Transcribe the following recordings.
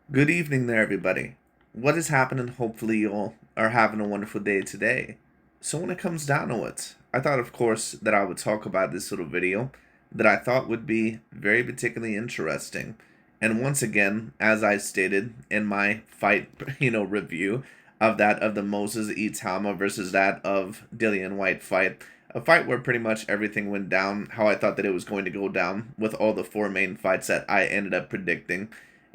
Good evening there, everybody. What is happening? Hopefully, you all are having a wonderful day today. So, when it comes down to it, I thought, of course, that I would talk about this little video that I thought would be very particularly interesting. And once again, as I stated in my fight, review of that of the Moses Itauma versus that of Dillian White fight, a fight where pretty much everything went down how I thought that it was going to go down with all the four main fights that I ended up predicting.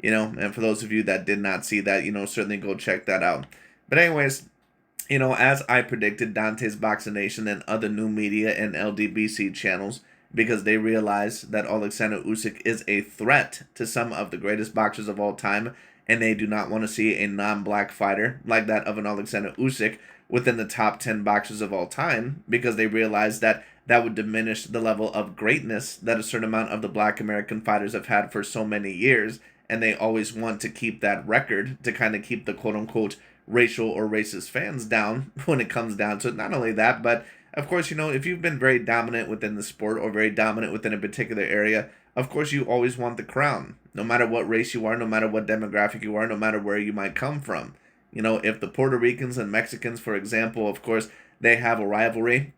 And for those of you that did not see that, certainly go check that out. But anyways, as I predicted, DontaesBoxingNation and other new media and LDBC channels, because they realize that Oleksandr Usyk is a threat to some of the greatest boxers of all time, and they do not want to see a non-black fighter like that of an Oleksandr Usyk within the top 10 boxers of all time, because they realize that that would diminish the level of greatness that a certain amount of the black American fighters have had for so many years, and they always want to keep that record to kind of keep the quote-unquote racial or racist fans down when it comes down to it. Not only that, but of course, if you've been very dominant within the sport or very dominant within a particular area, of course, you always want the crown, no matter what race you are, no matter what demographic you are, no matter where you might come from. If the Puerto Ricans and Mexicans, for example, of course, they have a rivalry,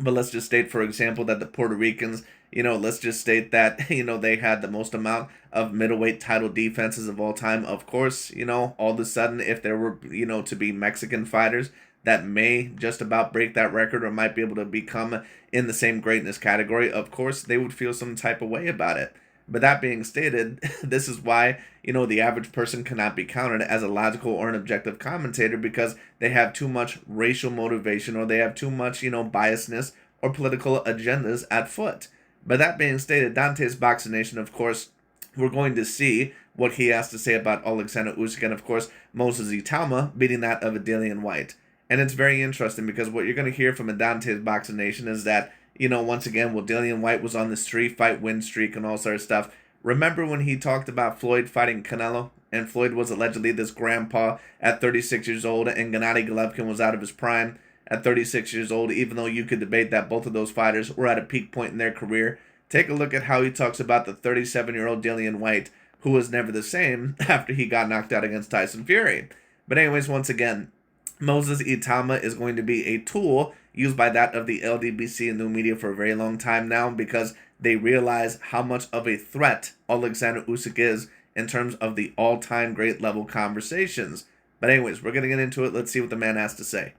but let's just state, for example, that the Puerto Ricans, let's just state that, they had the most amount of middleweight title defenses of all time. Of course, all of a sudden, if there were, to be Mexican fighters that may just about break that record or might be able to become in the same greatness category, of course, they would feel some type of way about it. But that being stated, this is why, the average person cannot be counted as a logical or an objective commentator because they have too much racial motivation or they have too much, biasness or political agendas at foot. But that being stated, DontaesBoxingNation, of course, we're going to see what he has to say about Oleksandr Usyk and, of course, Moses Itauma beating that of a Dillian White. And it's very interesting because what you're going to hear from a DontaesBoxingNation is that, once again, well, Dillian White was on this 3-fight win streak and all sort of stuff. Remember when he talked about Floyd fighting Canelo? And Floyd was allegedly this grandpa at 36 years old, and Gennady Golovkin was out of his prime at 36 years old, even though you could debate that both of those fighters were at a peak point in their career. Take a look at how he talks about the 37-year-old Dillian White, who was never the same after he got knocked out against Tyson Fury. But anyways, once again, Moses Itauma is going to be a tool used by that of the LDBC and new media for a very long time now because they realize how much of a threat Oleksandr Usyk is in terms of the all-time great level conversations. But anyways, we're going to get into it. Let's see what the man has to say.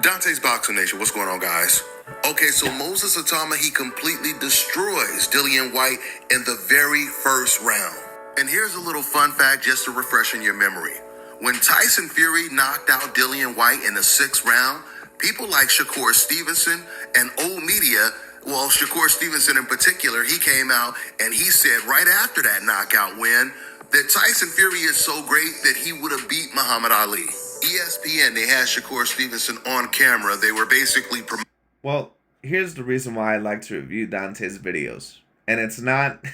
Dante's Boxing Nation, what's going on, guys? Okay, so Moses Itauma, he completely destroys Dillian White in the very first round. And here's a little fun fact just to refresh in your memory. When Tyson Fury knocked out Dillian White in the 6th round, people like Shakur Stevenson and old media, well, Shakur Stevenson in particular, he came out and he said right after that knockout win that Tyson Fury is so great that he would have beat Muhammad Ali. ESPN, they had Shakur Stevenson on camera. They were basically... Well, here's the reason why I like to review Dante's videos. And it's not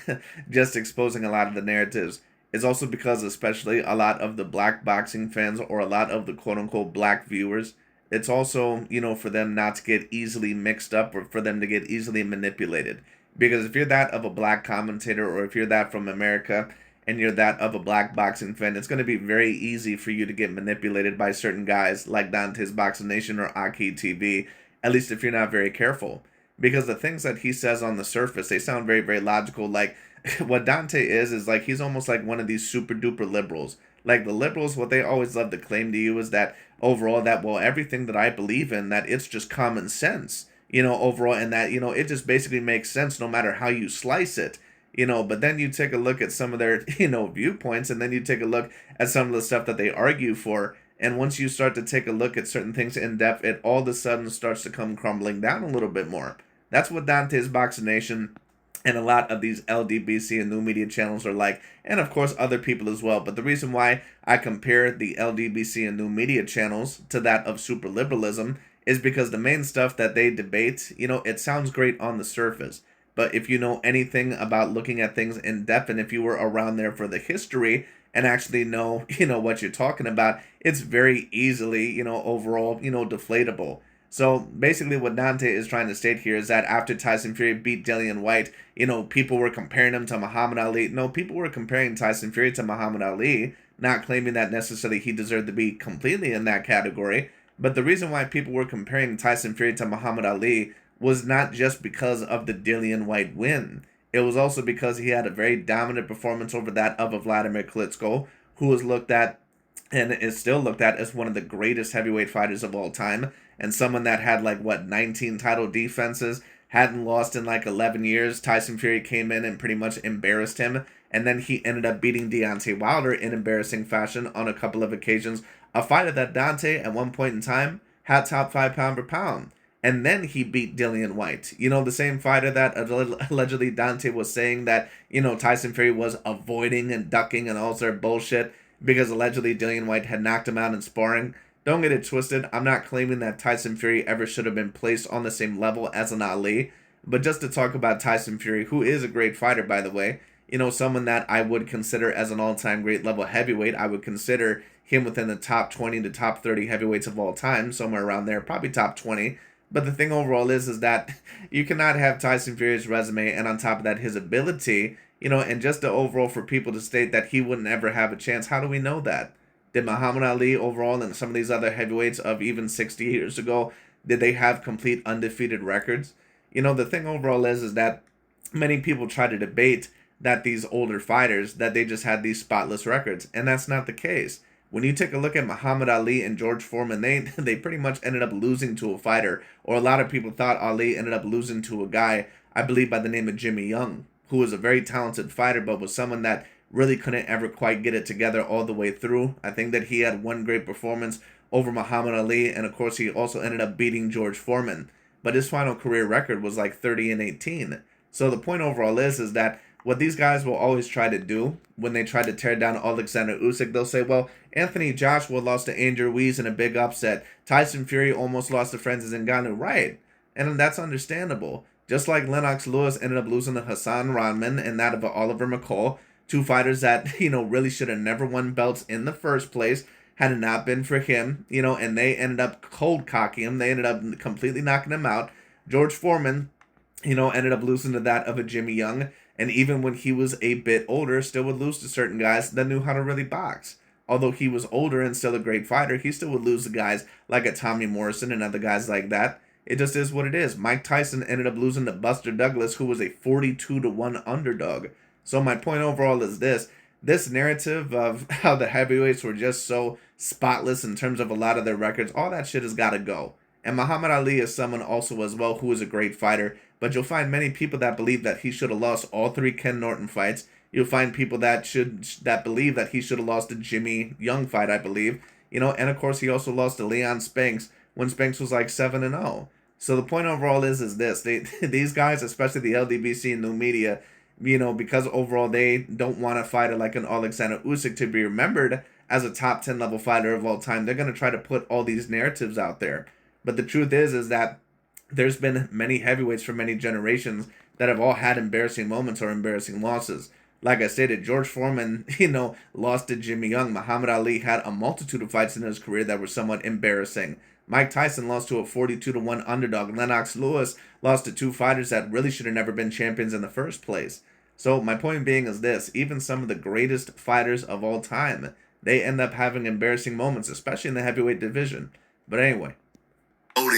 just exposing a lot of the narratives. It's also because especially a lot of the black boxing fans or a lot of the quote-unquote black viewers, it's also, for them not to get easily mixed up or for them to get easily manipulated. Because if you're that of a black commentator or if you're that from America and you're that of a black boxing fan, it's going to be very easy for you to get manipulated by certain guys like DontaesBoxingNation or Aki TV, at least if you're not very careful. Because the things that he says on the surface, they sound very, very logical. Like, what Dante is like, he's almost like one of these super duper liberals. Like, the liberals, what they always love to claim to you is that overall, that, well, everything that I believe in, that it's just common sense, overall, and that, it just basically makes sense no matter how you slice it. But then you take a look at some of their, viewpoints, and then you take a look at some of the stuff that they argue for. And once you start to take a look at certain things in depth, it all of a sudden starts to come crumbling down a little bit more. That's what DontaesBoxingNation and a lot of these LDBC and new media channels are like, and of course other people as well. But the reason why I compare the LDBC and new media channels to that of super liberalism is because the main stuff that they debate, it sounds great on the surface. But if you know anything about looking at things in depth, and if you were around there for the history and actually know, what you're talking about, it's very easily, overall, deflatable. So basically what Dante is trying to state here is that after Tyson Fury beat Dillian White, people were comparing him to Muhammad Ali. No, people were comparing Tyson Fury to Muhammad Ali, not claiming that necessarily he deserved to be completely in that category. But the reason why people were comparing Tyson Fury to Muhammad Ali was not just because of the Dillian White win. It was also because he had a very dominant performance over that of a Vladimir Klitschko, who was looked at and is still looked at as one of the greatest heavyweight fighters of all time, and someone that had 19 title defenses, hadn't lost in 11 years. Tyson Fury came in and pretty much embarrassed him, and then he ended up beating Deontay Wilder in embarrassing fashion on a couple of occasions. A fighter that Dante at one point in time had top 5 pound for pound. And then he beat Dillian White. The same fighter that allegedly Dante was saying that, Tyson Fury was avoiding and ducking and all sort of bullshit because allegedly Dillian White had knocked him out in sparring. Don't get it twisted. I'm not claiming that Tyson Fury ever should have been placed on the same level as an Ali. But just to talk about Tyson Fury, who is a great fighter, by the way, someone that I would consider as an all-time great level heavyweight. I would consider him within the top 20 to top 30 heavyweights of all time, somewhere around there, probably top 20. But the thing overall is that you cannot have Tyson Fury's resume and on top of that his ability, and just the overall for people to state that he wouldn't ever have a chance. How do we know that? Did Muhammad Ali overall and some of these other heavyweights of even 60 years ago, did they have complete undefeated records? The thing overall is that many people try to debate that these older fighters, that they just had these spotless records, and that's not the case. When you take a look at Muhammad Ali and George Foreman, they pretty much ended up losing to a fighter, or a lot of people thought Ali ended up losing to a guy, I believe by the name of Jimmy Young, who was a very talented fighter, but was someone that really couldn't ever quite get it together all the way through. I think that he had one great performance over Muhammad Ali, and of course he also ended up beating George Foreman. But his final career record was 30-18. So the point overall is that what these guys will always try to do when they try to tear down Oleksandr Usyk, they'll say, well, Anthony Joshua lost to Andrew Ruiz in a big upset. Tyson Fury almost lost to Francis Ngannou. Right. And that's understandable. Just like Lennox Lewis ended up losing to Hassan Rahman and that of Oliver McCall, two fighters that, really should have never won belts in the first place had it not been for him, and they ended up cold cocking him. They ended up completely knocking him out. George Foreman, ended up losing to that of a Jimmy Young. And even when he was a bit older, still would lose to certain guys that knew how to really box. Although he was older and still a great fighter, he still would lose to guys like a Tommy Morrison and other guys like that. It just is what it is. Mike Tyson ended up losing to Buster Douglas, who was a 42-1 underdog. So my point overall is this narrative of how the heavyweights were just so spotless in terms of a lot of their records, all that shit has got to go. And Muhammad Ali is someone also as well who is a great fighter, but you'll find many people that believe that he should have lost all 3 Ken Norton fights. You'll find people that believe that he should have lost the Jimmy Young fight, I believe. And of course he also lost to Leon Spinks when Spinks was 7-0. So the point overall is this. These guys, especially the LDBC and new media, because overall they don't want a fighter like an Oleksandr Usyk to be remembered as a top 10 level fighter of all time. They're going to try to put all these narratives out there. But the truth is that there's been many heavyweights for many generations that have all had embarrassing moments or embarrassing losses. Like I stated, George Foreman, lost to Jimmy Young. Muhammad Ali had a multitude of fights in his career that were somewhat embarrassing. Mike Tyson lost to a 42-1 underdog. Lennox Lewis lost to 2 fighters that really should have never been champions in the first place. So my point being is this, even some of the greatest fighters of all time, they end up having embarrassing moments, especially in the heavyweight division. But anyway.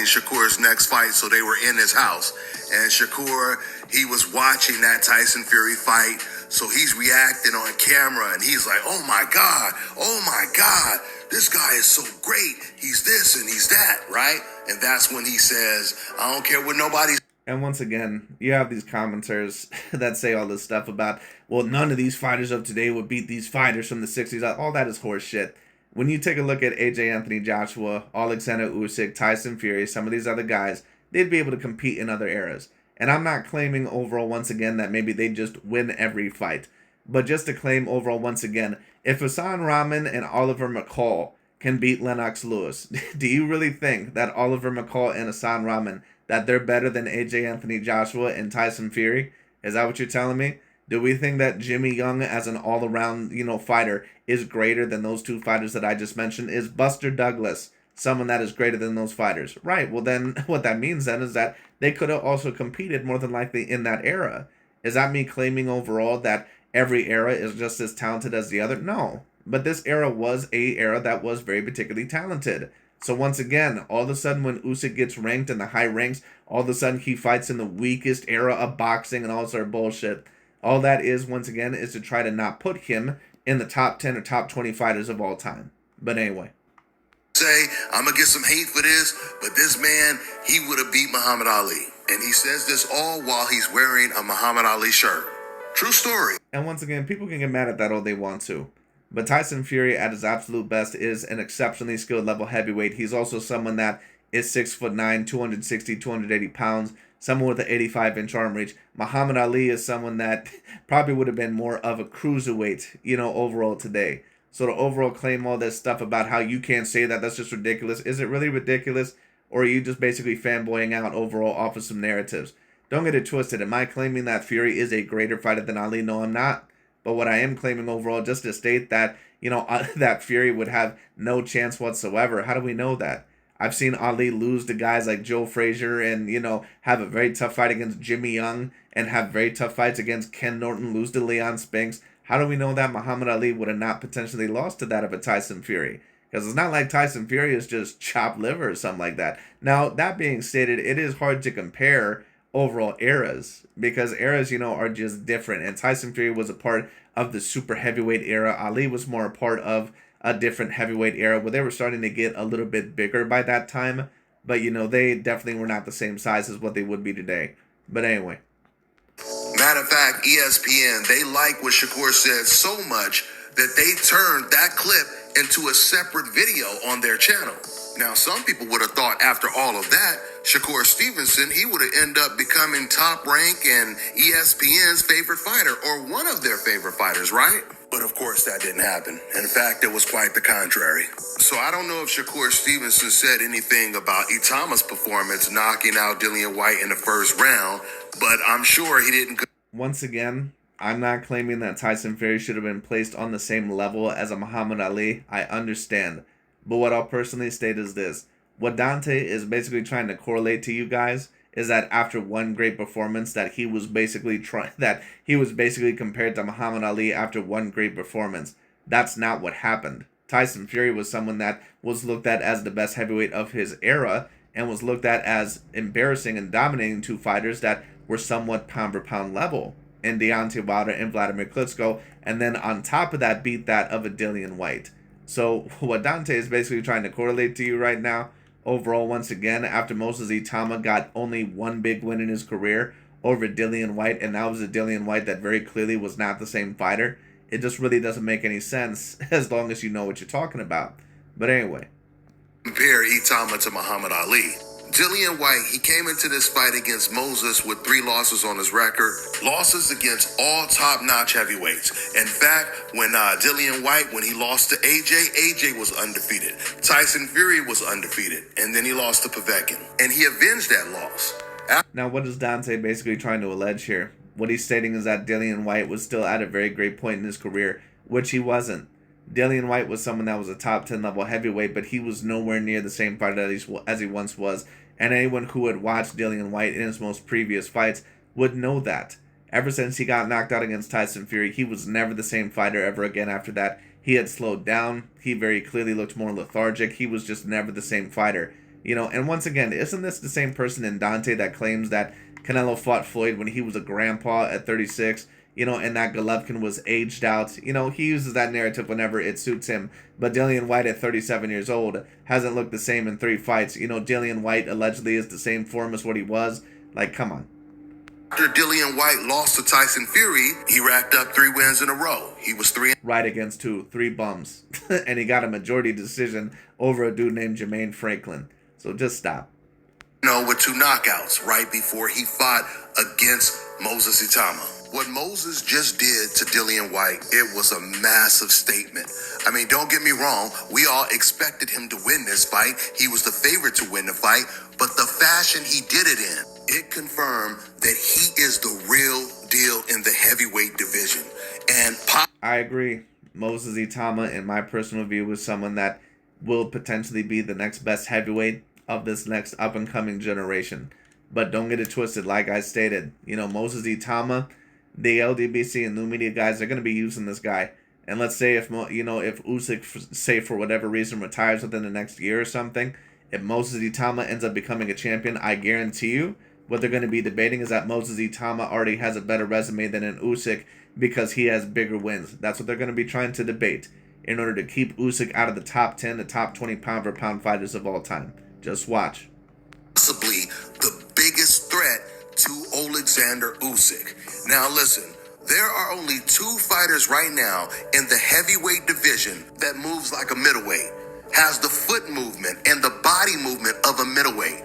Shakur's next fight, so they were in his house. And Shakur, he was watching that Tyson Fury fight, so he's reacting on camera, and he's like, oh my God, this guy is so great. He's this and he's that, right? And that's when he says, I don't care what nobody's... And once again, you have these commenters that say all this stuff about, well, none of these fighters of today would beat these fighters from the 60s. All that is horse shit. When you take a look at AJ Anthony Joshua, Oleksandr Usyk, Tyson Fury, some of these other guys, they'd be able to compete in other eras. And I'm not claiming overall once again that maybe they just win every fight. But just to claim overall once again, if Hassan Rahman and Oliver McCall can beat Lennox Lewis, do you really think that Oliver McCall and Hassan Rahman, that they're better than AJ Anthony Joshua and Tyson Fury? Is that what you're telling me? Do we think that Jimmy Young as an all-around, fighter is greater than those 2 fighters that I just mentioned? Is Buster Douglas someone that is greater than those fighters. Right, well then what that means then is that they could have also competed more than likely in that era. Is that me claiming overall that every era is just as talented as the other? No. But this era was a era that was very particularly talented. So once again, all of a sudden when Usyk gets ranked in the high ranks, all of a sudden he fights in the weakest era of boxing and all sort of bullshit. All that is, once again, is to try to not put him in the top 10 or top 20 fighters of all time. But anyway. Say, I'm going to get some hate for this, but this man, he would have beat Muhammad Ali. And he says this all while he's wearing a Muhammad Ali shirt. True story. And once again, people can get mad at that all they want to. But Tyson Fury, at his absolute best, is an exceptionally skilled level heavyweight. He's also someone that is 6'9", 260, 280 pounds, someone with an 85-inch arm reach. Muhammad Ali is someone that probably would have been more of a cruiserweight, overall today. So to overall claim all this stuff about how you can't say that, that's just ridiculous. Is it really ridiculous? Or are you just basically fanboying out overall off of some narratives? Don't get it twisted. Am I claiming that Fury is a greater fighter than Ali? No, I'm not. But what I am claiming overall, just to state that, that Fury would have no chance whatsoever. How do we know that? I've seen Ali lose to guys like Joe Frazier and, have a very tough fight against Jimmy Young and have very tough fights against Ken Norton, lose to Leon Spinks. How do we know that Muhammad Ali would have not potentially lost to that of a Tyson Fury? Because it's not like Tyson Fury is just chopped liver or something like that. Now, that being stated, it is hard to compare overall eras because eras, are just different. And Tyson Fury was a part of the super heavyweight era. Ali was more a part of a different heavyweight era where they were starting to get a little bit bigger by that time. But, they definitely were not the same size as what they would be today. But anyway. Matter of fact, ESPN, they like what Shakur said so much that they turned that clip into a separate video on their channel. Now, some people would have thought after all of that, Shakur Stevenson, he would have ended up becoming top rank and ESPN's favorite fighter or one of their favorite fighters, right? But of course that didn't happen. In fact, it was quite the contrary. So I don't know if Shakur Stevenson said anything about Itauma's performance knocking out Dillian White in the first round, but I'm sure he didn't. Once again, I'm not claiming that Tyson Fury should have been placed on the same level as a Muhammad Ali. I understand. But what I'll personally state is this. What Dante is basically trying to correlate to you guys is that after one great performance that he was basically compared to Muhammad Ali after one great performance. That's not what happened. Tyson Fury was someone that was looked at as the best heavyweight of his era and was looked at as embarrassing and dominating two fighters that were somewhat pound for pound level in Deontay Wilder and Vladimir Klitschko, and then on top of that beat that of a Dillian White. So what Dante is basically trying to correlate to you right now, overall, once again, after Moses Itauma got only one big win in his career over Dillian White, and that was a Dillian White that very clearly was not the same fighter, it just really doesn't make any sense as long as you know what you're talking about. But anyway. Compare Itauma to Muhammad Ali. Dillian White, he came into this fight against Moses with 3 losses on his record. Losses against all top-notch heavyweights. In fact, when Dillian White, when he lost to AJ was undefeated. Tyson Fury was undefeated. And then he lost to Povetkin. And he avenged that loss. Now, what is Dante basically trying to allege here? What he's stating is that Dillian White was still at a very great point in his career, which he wasn't. Dillian White was someone that was a top 10 level heavyweight, but he was nowhere near the same fighter as he once was. And anyone who had watched Dillian White in his most previous fights would know that. Ever since he got knocked out against Tyson Fury, he was never the same fighter ever again after that. He had slowed down. He very clearly looked more lethargic. He was just never the same fighter. And once again, isn't this the same person in Dante that claims that Canelo fought Floyd when he was a grandpa at 36? And that Golovkin was aged out. He uses that narrative whenever it suits him. But Dillian White at 37 years old hasn't looked the same in 3 fights. Dillian White allegedly is the same form as what he was. Like, come on. After Dillian White lost to Tyson Fury, he racked up 3 wins in a row. He was 3. Right against 3 bums. And he got a majority decision over a dude named Jermaine Franklin. So just stop. With 2 knockouts right before he fought against Moses Itauma. What Moses just did to Dillian White, it was a massive statement. I mean, don't get me wrong. We all expected him to win this fight. He was the favorite to win the fight. But the fashion he did it in, it confirmed that he is the real deal in the heavyweight division. And I agree. Moses Itauma, in my personal view, was someone that will potentially be the next best heavyweight of this next up-and-coming generation. But don't get it twisted, like I stated. Moses Itauma, the LDBC and new media guys, they're going to be using this guy. And let's say if Usyk, say for whatever reason, retires within the next year or something, if Moses Itauma ends up becoming a champion, I guarantee you what they're going to be debating is that Moses Itauma already has a better resume than an Usyk because he has bigger wins. That's what they're going to be trying to debate in order to keep Usyk out of the top 10, the top 20 pound-for-pound fighters of all time. Just watch. Possibly the biggest threat to Oleksandr Usyk. Now listen, there are only 2 fighters right now in the heavyweight division that moves like a middleweight, has the foot movement and the body movement of a middleweight.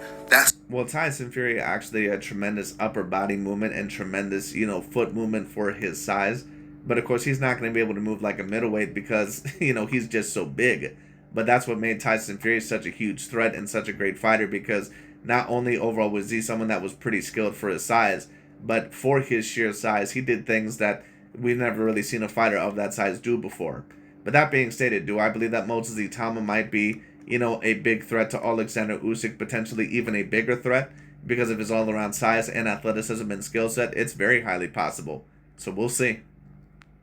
Well, Tyson Fury actually had tremendous upper body movement and tremendous, foot movement for his size. But of course, he's not going to be able to move like a middleweight because, he's just so big. But that's what made Tyson Fury such a huge threat and such a great fighter, because not only overall was he someone that was pretty skilled for his size, but for his sheer size, he did things that we've never really seen a fighter of that size do before. But that being stated, do I believe that Moses Itauma might be, a big threat to Oleksandr Usyk, potentially even a bigger threat because of his all-around size and athleticism and skill set? It's very highly possible. So we'll see.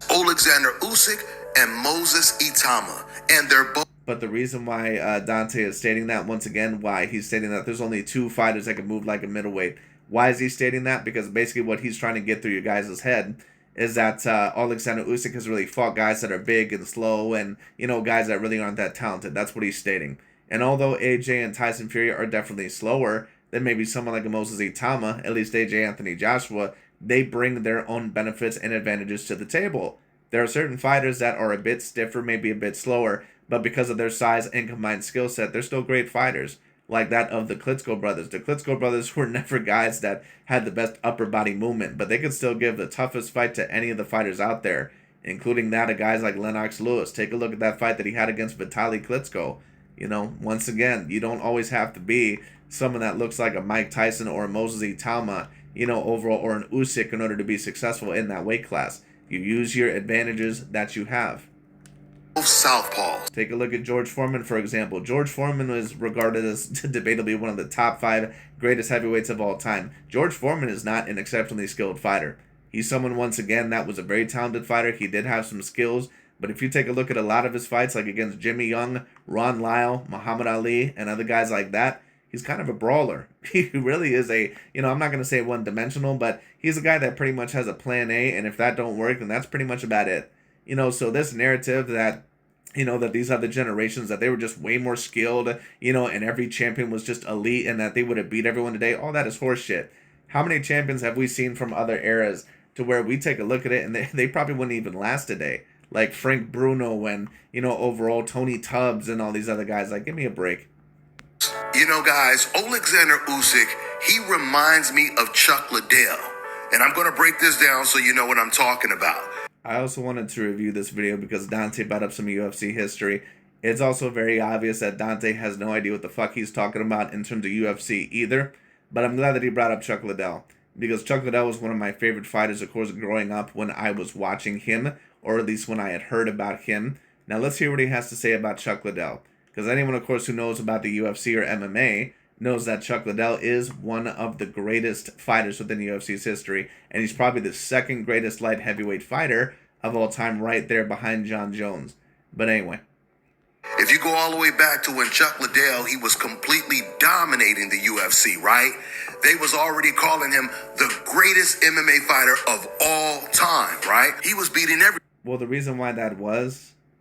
Oleksandr Usyk and Moses Itauma, and they're both. But the reason why Dante is stating that, once again, why he's stating that there's only 2 fighters that can move like a middleweight. Why is he stating that? Because basically what he's trying to get through your guys' head is that Oleksandr Usyk has really fought guys that are big and slow and, guys that really aren't that talented. That's what he's stating. And although AJ and Tyson Fury are definitely slower than maybe someone like a Moses Itauma, at least AJ Anthony Joshua, they bring their own benefits and advantages to the table. There are certain fighters that are a bit stiffer, maybe a bit slower, but because of their size and combined skill set, they're still great fighters, like that of the Klitschko brothers. The Klitschko brothers were never guys that had the best upper body movement, but they could still give the toughest fight to any of the fighters out there, including that of guys like Lennox Lewis. Take a look at that fight that he had against Vitaly Klitschko. Once again, you don't always have to be someone that looks like a Mike Tyson or a Moses Itauma, overall, or an Usyk in order to be successful in that weight class. You use your advantages that you have. Southpaws. Take a look at George Foreman, for example. George Foreman was regarded as debatably one of the top 5 greatest heavyweights of all time. George Foreman is not an exceptionally skilled fighter. He's someone, once again, that was a very talented fighter. He did have some skills, but if you take a look at a lot of his fights, like against Jimmy Young, Ron Lyle, Muhammad Ali, and other guys like that, he's kind of a brawler. He really is a, I'm not going to say one-dimensional, but he's a guy that pretty much has a plan A, and if that don't work, then that's pretty much about it. So this narrative that, that these other generations, that they were just way more skilled, and every champion was just elite and that they would have beat everyone today, all that is horseshit. How many champions have we seen from other eras to where we take a look at it and they probably wouldn't even last today? Like Frank Bruno and, overall Tony Tubbs and all these other guys. Like, give me a break. Guys, Oleksandr Usyk, he reminds me of Chuck Liddell. And I'm going to break this down so you know what I'm talking about. I also wanted to review this video because Dante brought up some UFC history. It's also very obvious that Dante has no idea what the fuck he's talking about in terms of UFC either. But I'm glad that he brought up Chuck Liddell, because Chuck Liddell was one of my favorite fighters, of course, growing up when I was watching him, or at least when I had heard about him. Now let's hear what he has to say about Chuck Liddell, because anyone, of course, who knows about the UFC or MMA knows that Chuck Liddell is one of the greatest fighters within the UFC's history, and he's probably the 2nd greatest light heavyweight fighter of all time, right there behind John Jones. But anyway. If you go all the way back to when Chuck Liddell, he was completely dominating the UFC, right? They was already calling him the greatest MMA fighter of all time, right? He was beating every... Well, the reason why that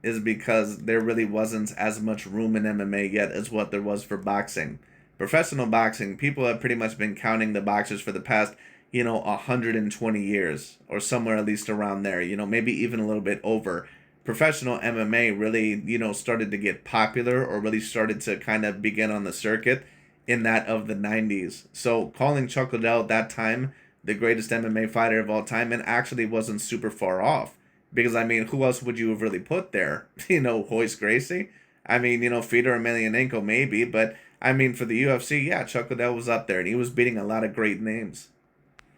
is because there really wasn't as much room in MMA yet as what there was for boxing. Professional boxing, people have pretty much been counting the boxers for the past, 120 years, or somewhere at least around there, maybe even a little bit over. Professional MMA really, started to get popular, or really started to kind of begin on the circuit in that of the 90s. So calling Chuck Liddell at that time the greatest MMA fighter of all time, and actually wasn't super far off. Because, who else would you have really put there? Royce Gracie? Fedor Emelianenko maybe, but for the UFC, yeah, Chuck Liddell was up there, and he was beating a lot of great names.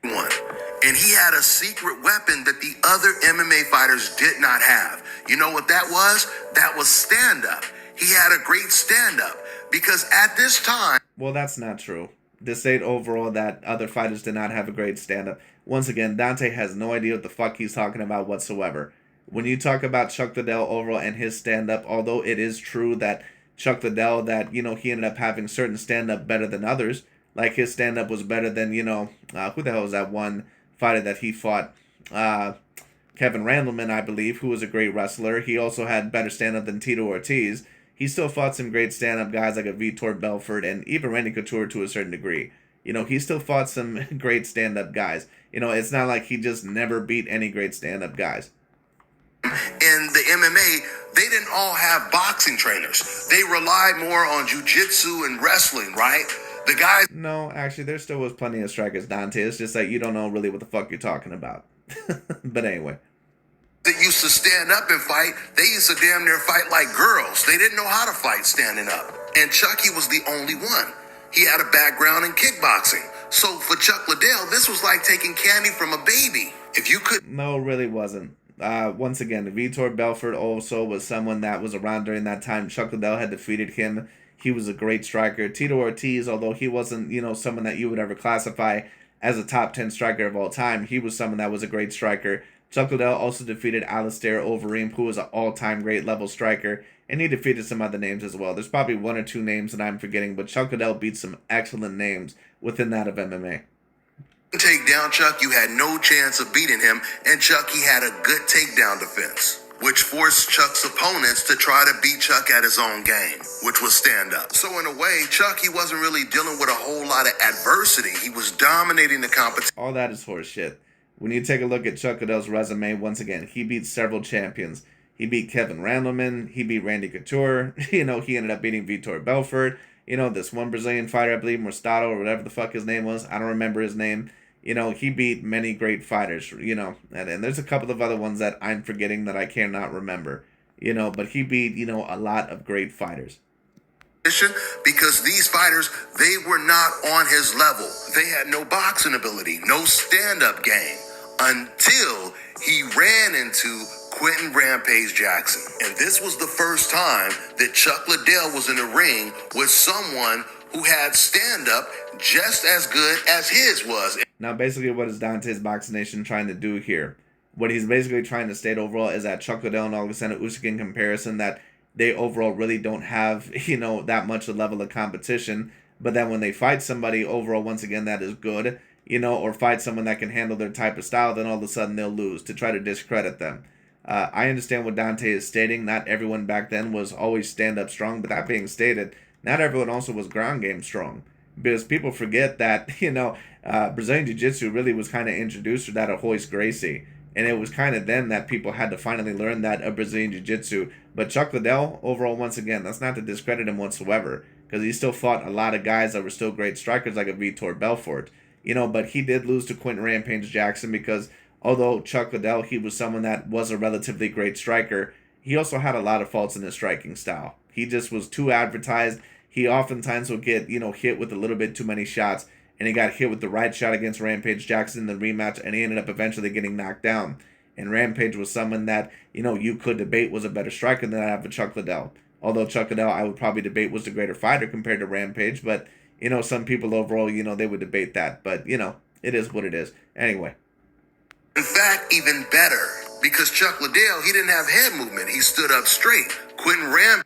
And he had a secret weapon that the other MMA fighters did not have. You know what that was? That was stand-up. he had a great stand-up because at this time... Well, that's not true. To state overall that other fighters did not have a great stand-up. Once again, Dante has no idea what the fuck he's talking about whatsoever. When you talk about Chuck Liddell overall and his stand-up, although it is true that Chuck Liddell, that, he ended up having certain stand-up better than others. Like, his stand-up was better than, who the hell was that one fighter that he fought? Kevin Randleman, I believe, who was a great wrestler. He also had better stand-up than Tito Ortiz. He still fought some great stand-up guys like a Vitor Belfort and even Randy Couture to a certain degree. He still fought some great stand-up guys. It's not like he just never beat any great stand-up guys. In the MMA, they didn't all have boxing trainers. They relied more on jiu-jitsu and wrestling, right? The guys... No, actually, there still was plenty of strikers, Dante. It's just like you don't know really what the fuck you're talking about. But anyway. That used to stand up and fight, they used to damn near fight like girls. They didn't know how to fight standing up. And Chucky was the only one. He had a background in kickboxing. So for Chuck Liddell, this was like taking candy from a baby. If you could... No, it really wasn't. Once again, Vitor Belfort also was someone that was around during that time. Chuck Liddell had defeated him. He was a great striker. Tito Ortiz, although he wasn't, someone that you would ever classify as a top 10 striker of all time, he was someone that was a great striker. Chuck Liddell also defeated Alistair Overeem, who was an all-time great level striker, and he defeated some other names as well. There's probably one or two names that I'm forgetting, but Chuck Liddell beat some excellent names within that of MMA. Take down Chuck, you had no chance of beating him, and Chuck, he had a good takedown defense, which forced Chuck's opponents to try to beat Chuck at his own game, which was stand-up. So in a way, Chuck, he wasn't really dealing with a whole lot of adversity. He was dominating the competition. All that is horse shit. When you take a look at Chuck Liddell's resume, once again, he beat several champions. He beat Kevin Randleman. He beat Randy Couture. He ended up beating Vitor Belfort. This one Brazilian fighter, I believe, Mostado, or whatever the fuck his name was. I don't remember his name. He beat many great fighters, and there's a couple of other ones that I'm forgetting that I cannot remember, but he beat, a lot of great fighters. Because these fighters, they were not on his level. They had no boxing ability, no stand-up game, until he ran into Quentin Rampage Jackson. And this was the first time that Chuck Liddell was in the ring with someone who had stand-up just as good as his was. Now, basically, what is DontaesBoxingNation trying to do here? What he's basically trying to state overall is that Chuck Liddell and Oleksandr Usyk in comparison, that they overall really don't have, that much a level of competition. But then when they fight somebody overall, once again, that is good, or fight someone that can handle their type of style, then all of a sudden they'll lose to try to discredit them. I understand what Dante is stating. Not everyone back then was always stand-up strong, but that being stated, not everyone also was ground game strong. Because people forget that, Brazilian Jiu-Jitsu really was kind of introduced to that of Royce Gracie. And it was kind of then that people had to finally learn that of Brazilian Jiu-Jitsu. But Chuck Liddell, overall, once again, that's not to discredit him whatsoever. Because he still fought a lot of guys that were still great strikers like a Vitor Belfort. But he did lose to Quentin Rampage Jackson because although Chuck Liddell, he was someone that was a relatively great striker, he also had a lot of faults in his striking style. He just was too advertised. He oftentimes would get, hit with a little bit too many shots. And he got hit with the right shot against Rampage Jackson in the rematch, and he ended up eventually getting knocked down. And Rampage was someone that, you could debate was a better striker than that of Chuck Liddell. Although Chuck Liddell, I would probably debate was the greater fighter compared to Rampage. But, some people overall, they would debate that. But, it is what it is. Anyway. In fact, even better. Because Chuck Liddell, he didn't have head movement. He stood up straight.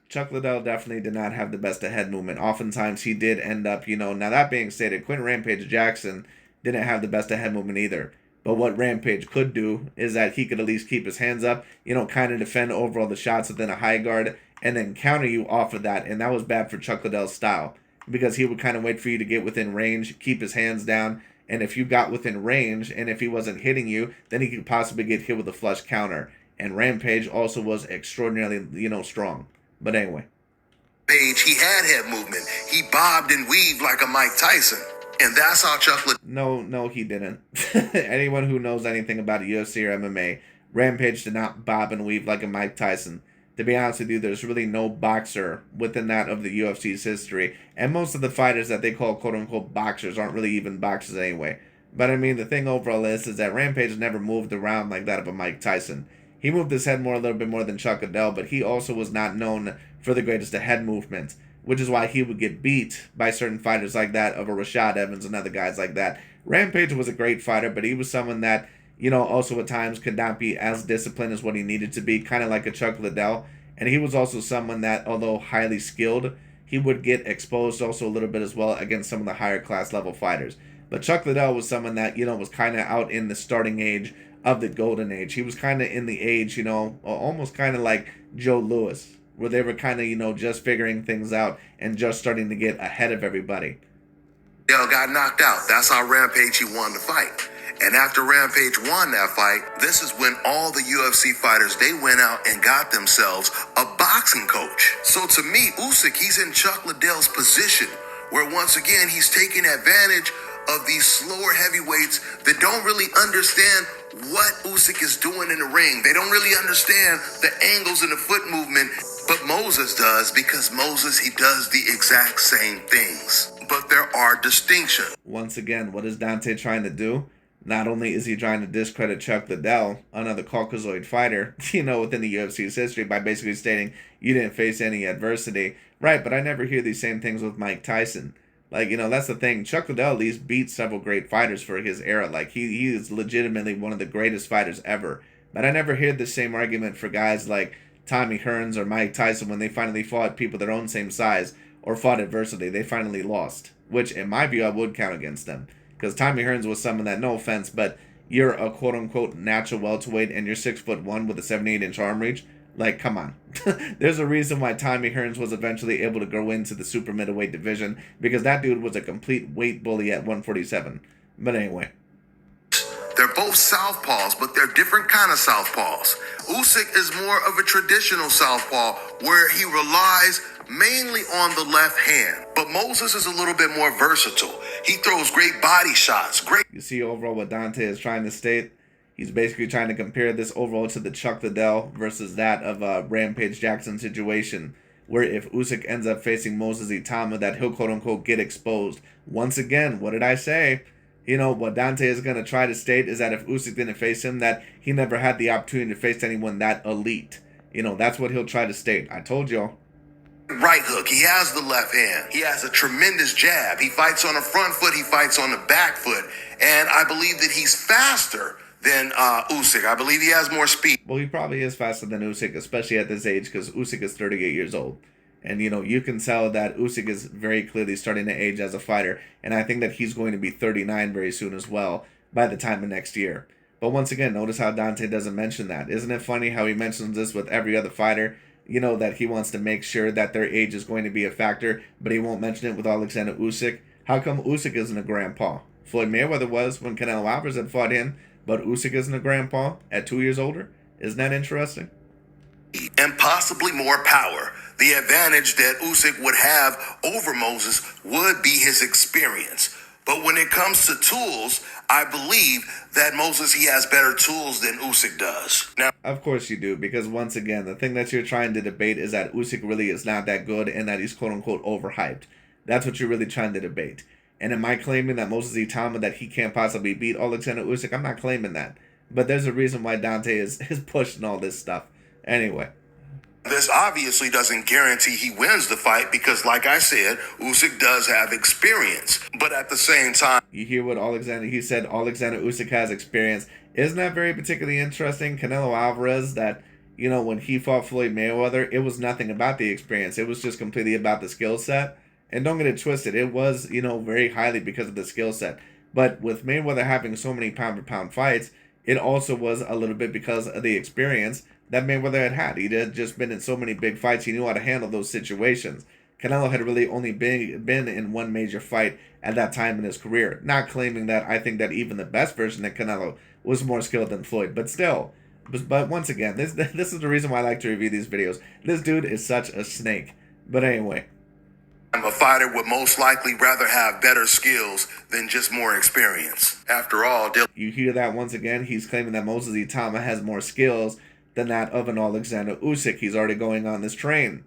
Chuck Liddell definitely did not have the best of head movement. Oftentimes he did end up, now that being stated, Quentin Rampage Jackson didn't have the best of head movement either. But what Rampage could do is that he could at least keep his hands up, kind of defend overall the shots within a high guard and then counter you off of that. And that was bad for Chuck Liddell's style because he would kind of wait for you to get within range, keep his hands down. And if you got within range and if he wasn't hitting you, then he could possibly get hit with a flush counter. And Rampage also was extraordinarily, strong. But anyway. Page, he had head movement. He bobbed and weaved like a Mike Tyson. And that's how Chuck Liddell... No, he didn't. Anyone who knows anything about UFC or MMA, Rampage did not bob and weave like a Mike Tyson. To be honest with you, there's really no boxer within that of the UFC's history. And most of the fighters that they call quote-unquote boxers aren't really even boxers anyway. But I mean, the thing overall is that Rampage never moved around like that of a Mike Tyson. He moved his head more a little bit more than Chuck Liddell, but he also was not known for the greatest of head movements, which is why he would get beat by certain fighters like that of a Rashad Evans and other guys like that. Rampage was a great fighter, but he was someone that, also at times could not be as disciplined as what he needed to be, kind of like a Chuck Liddell. And he was also someone that, although highly skilled, he would get exposed also a little bit as well against some of the higher class level fighters. But Chuck Liddell was someone that, was kind of out in the starting age of the golden age. He was kind of in the age, almost kind of like Joe Louis, where they were kind of, just figuring things out and just starting to get ahead of everybody. Dell got knocked out. That's how Rampage he won the fight. And after Rampage won that fight, this is when all the UFC fighters, they went out and got themselves a boxing coach. So to me, Usyk, he's in Chuck Liddell's position, where once again, he's taking advantage of these slower heavyweights that don't really understand what Usyk is doing in the ring. They don't really understand the angles in the foot movement, but Moses does, because Moses, he does the exact same things. But there are distinctions. Once again, what is Dante trying to do? Not only is he trying to discredit Chuck Liddell, another Caucasoid fighter, within the UFC's history, by basically stating you didn't face any adversity. Right, but I never hear these same things with Mike Tyson. Like, that's the thing. Chuck Liddell at least beat several great fighters for his era. Like, he is legitimately one of the greatest fighters ever. But I never hear the same argument for guys like Tommy Hearns or Mike Tyson when they finally fought people their own same size or fought adversity. They finally lost, which, in my view, I would count against them. Because Tommy Hearns was someone that, no offense, but you're a quote-unquote natural welterweight and you're 6'1" with a 78-inch arm reach. Like, come on. There's a reason why Tommy Hearns was eventually able to go into the super middleweight division, because that dude was a complete weight bully at 147. But anyway. They're both southpaws, but they're different kind of southpaws. Usyk is more of a traditional southpaw, where he relies mainly on the left hand. But Moses is a little bit more versatile. He throws great body shots. You see overall what Dante is trying to state? He's basically trying to compare this overall to the Chuck Liddell versus that of a Rampage Jackson situation, where if Usyk ends up facing Moses Itauma, that he'll quote-unquote get exposed. Once again, what did I say? What Dante is going to try to state is that if Usyk didn't face him, that he never had the opportunity to face anyone that elite. That's what he'll try to state. I told y'all. Right hook. He has the left hand. He has a tremendous jab. He fights on the front foot. He fights on the back foot. And I believe that he's faster than Usyk. I believe he has more speed. Well, he probably is faster than Usyk, especially at this age, because Usyk is 38 years old. And, you can tell that Usyk is very clearly starting to age as a fighter. And I think that he's going to be 39 very soon as well, by the time of next year. But once again, notice how Dante doesn't mention that. Isn't it funny how he mentions this with every other fighter? That he wants to make sure that their age is going to be a factor, but he won't mention it with Oleksandr Usyk. How come Usyk isn't a grandpa? Floyd Mayweather was when Canelo Alvarez had fought him, but Usyk isn't a grandpa at 2 years older? Isn't that interesting? And possibly more power. The advantage that Usyk would have over Moses would be his experience. But when it comes to tools, I believe that Moses, he has better tools than Usyk does. Now, of course you do, because once again, the thing that you're trying to debate is that Usyk really is not that good and that he's quote-unquote overhyped. That's what you're really trying to debate. And am I claiming that Moses Itauma, that he can't possibly beat Oleksandr Usyk? I'm not claiming that. But there's a reason why Dante is pushing all this stuff. Anyway. This obviously doesn't guarantee he wins the fight because, like I said, Usyk does have experience. But at the same time, you hear what he said Oleksandr Usyk has experience. Isn't that very particularly interesting? Canelo Alvarez, that, when he fought Floyd Mayweather, it was nothing about the experience. It was just completely about the skill set. And don't get it twisted. It was, very highly because of the skill set. But with Mayweather having so many pound-for-pound fights, it also was a little bit because of the experience that Mayweather had. He had just been in so many big fights. He knew how to handle those situations. Canelo had really only been in one major fight at that time in his career. Not claiming that I think that even the best version of Canelo was more skilled than Floyd. But still. But once again, this is the reason why I like to review these videos. This dude is such a snake. But anyway. A fighter would most likely rather have better skills than just more experience. After all, you hear that once again. He's claiming that Moses Itauma has more skills than that of an Oleksandr Usyk. He's already going on this train.